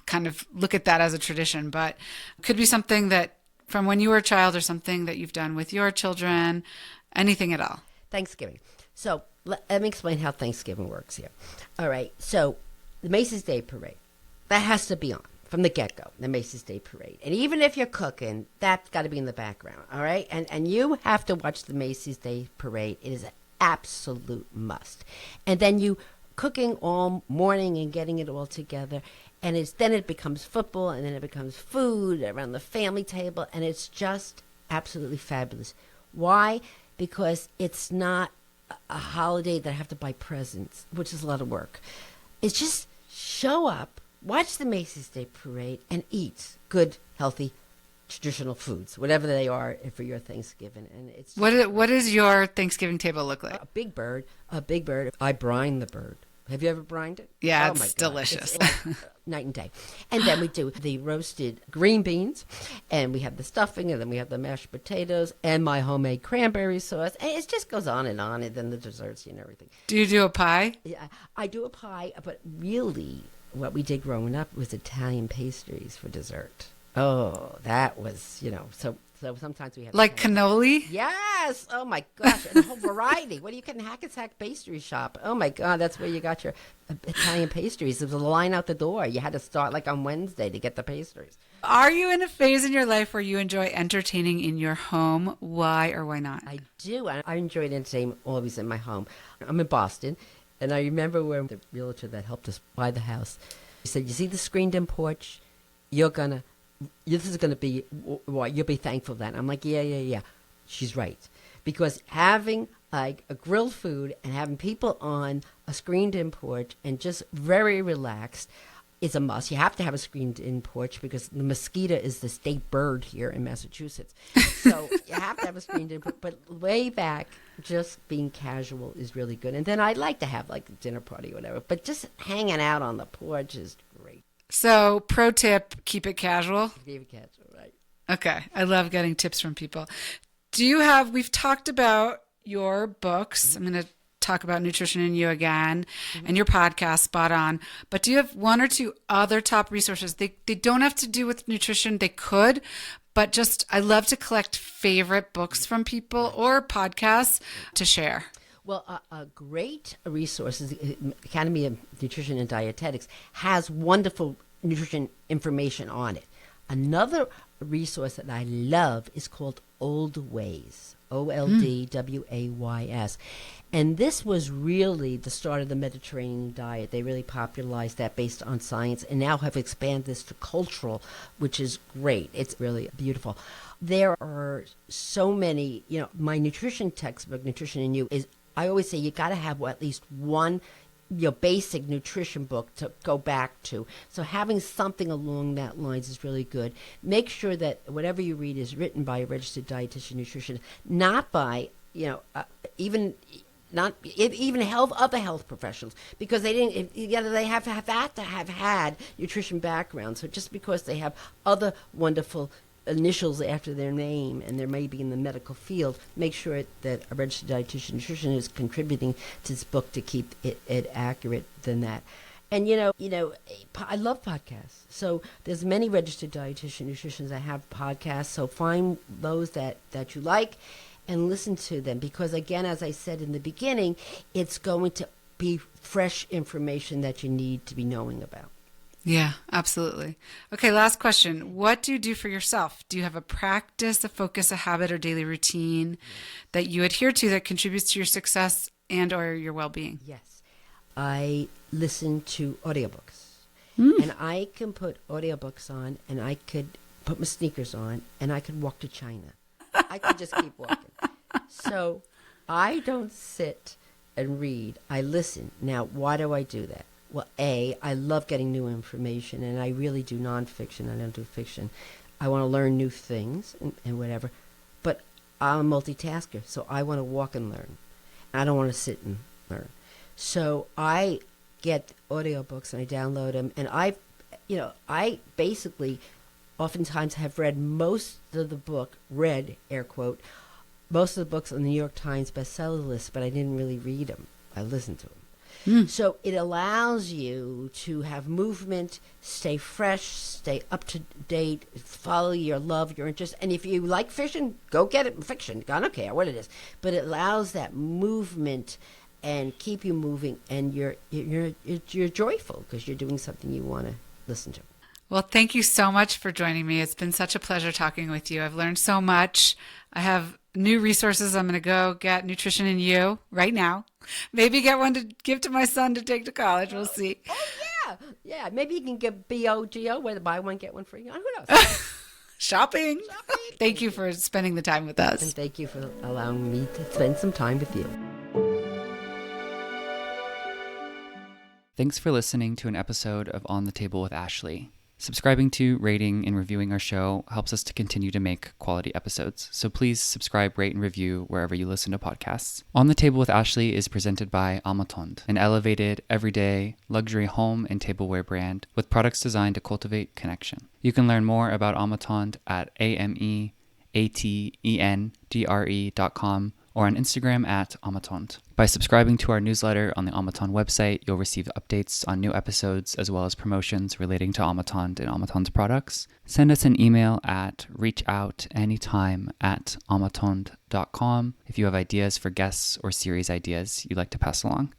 kind of look at that as a tradition, but it could be something that from when you were a child or something that you've done with your children, anything at all. Thanksgiving. So let me explain how Thanksgiving works here. All right. So the Macy's Day Parade, that has to be on from the get-go, the Macy's Day Parade. And even if you're cooking, that's got to be in the background. All right. And you have to watch the Macy's Day Parade. It is an absolute must. And then you cooking all morning and getting it all together. And then it becomes football, and then it becomes food around the family table, and it's just absolutely fabulous. Why? Because it's not a holiday that I have to buy presents, which is a lot of work. It's just show up, watch the Macy's Day Parade, and eat good, healthy, traditional foods, whatever they are for your Thanksgiving. And it's what does your Thanksgiving table look like? A big bird. I brine the bird. Have you ever brined it? Yeah, oh it's delicious. It's like night and day. And then we do the roasted green beans, and we have the stuffing, and then we have the mashed potatoes, and my homemade cranberry sauce. And it just goes on, and then the desserts and everything. Do you do a pie? Yeah, I do a pie, but really what we did growing up was Italian pastries for dessert. Oh, that was, so sometimes we have like cannoli? Yes. Oh my gosh, and a whole variety. What do you get in Hackensack Pastry Shop? Oh my God, that's where you got your Italian pastries. There was a line out the door. You had to start like on Wednesday to get the pastries. Are you in a phase in your life where you enjoy entertaining in your home? Why or why not? I do. I enjoyed entertainment always in my home. I'm in Boston, and I remember when the realtor that helped us buy the house, he said, "You see the screened-in porch? This is going to be what you'll be thankful for that." I'm like, yeah. She's right. Because having like a grilled food and having people on a screened-in porch and just very relaxed is a must. You have to have a screened-in porch because the mosquito is the state bird here in Massachusetts. So you have to have a screened-in porch. But way back, just being casual is really good. And then I'd like to have like a dinner party or whatever. But just hanging out on the porch is great. So, pro tip, keep it casual. Keep it casual, right. Okay. I love getting tips from people. We've talked about your books. I'm going to talk about Nutrition in You again and your podcast, Spot On. But do you have one or two other top resources? They don't have to do with nutrition. They could, but just I love to collect favorite books from people or podcasts to share. Well, a great resource is the Academy of Nutrition and Dietetics has wonderful nutrition information on it. Another resource that I love is called Old Ways, Oldways. And this was really the start of the Mediterranean diet. They really popularized that based on science and now have expanded this to cultural, which is great. It's really beautiful. There are so many, my nutrition textbook, Nutrition in You, is, I always say you got to have at least one basic nutrition book to go back to. So having something along that lines is really good. Make sure that whatever you read is written by a registered dietitian, nutritionist, not by even other health professionals, because they didn't. They have to have had nutrition background. So just because they have other wonderful initials after their name and they're maybe in the medical field, make sure that a registered dietitian nutritionist is contributing to this book to keep it accurate than that. And I love podcasts. So there's many registered dietitian nutritionists that have podcasts. So find those that you like and listen to them, because again, as I said in the beginning, it's going to be fresh information that you need to be knowing about. Yeah, absolutely. Okay, last question. What do you do for yourself? Do you have a practice, a focus, a habit, or daily routine that you adhere to that contributes to your success and or your well-being? Yes. I listen to audiobooks. And I can put audiobooks on, and I could put my sneakers on, and I could walk to China. I could just keep walking. So I don't sit and read. I listen. Now, why do I do that? Well, I love getting new information, and I really do nonfiction. I don't do fiction. I want to learn new things and whatever. But I'm a multitasker, so I want to walk and learn. I don't want to sit and learn. So I get audiobooks, and I download them. And I basically oftentimes have read most of the book, air quote, most of the books on the New York Times bestseller list, but I didn't really read them. I listened to them. So it allows you to have movement, stay fresh, stay up to date, follow your love, your interest. And if you like fiction, go get it in fiction. I don't care what it is. But it allows that movement and keep you moving, and you're joyful because you're doing something you want to listen to. Well, thank you so much for joining me. It's been such a pleasure talking with you. I've learned so much. I have new resources. I'm going to go get Nutrition in You right now. Maybe get one to give to my son to take to college. We'll see. Oh, yeah. Yeah. Maybe you can get BOGO, where to buy one, get one free. Who knows? Shopping. Thank you for spending the time with us. And thank you for allowing me to spend some time with you. Thanks for listening to an episode of On the Table with Ashley. Subscribing to, rating, and reviewing our show helps us to continue to make quality episodes, so please subscribe, rate, and review wherever you listen to podcasts. On the Table with Ashley is presented by Amatond, an elevated, everyday, luxury home and tableware brand with products designed to cultivate connection. You can learn more about Amatond at amatendre.com or on Instagram at Amatond. By subscribing to our newsletter on the Amatond website, you'll receive updates on new episodes as well as promotions relating to Amatond and Amatond's products. Send us an email at reachoutanytime@amatond.com if you have ideas for guests or series ideas you'd like to pass along.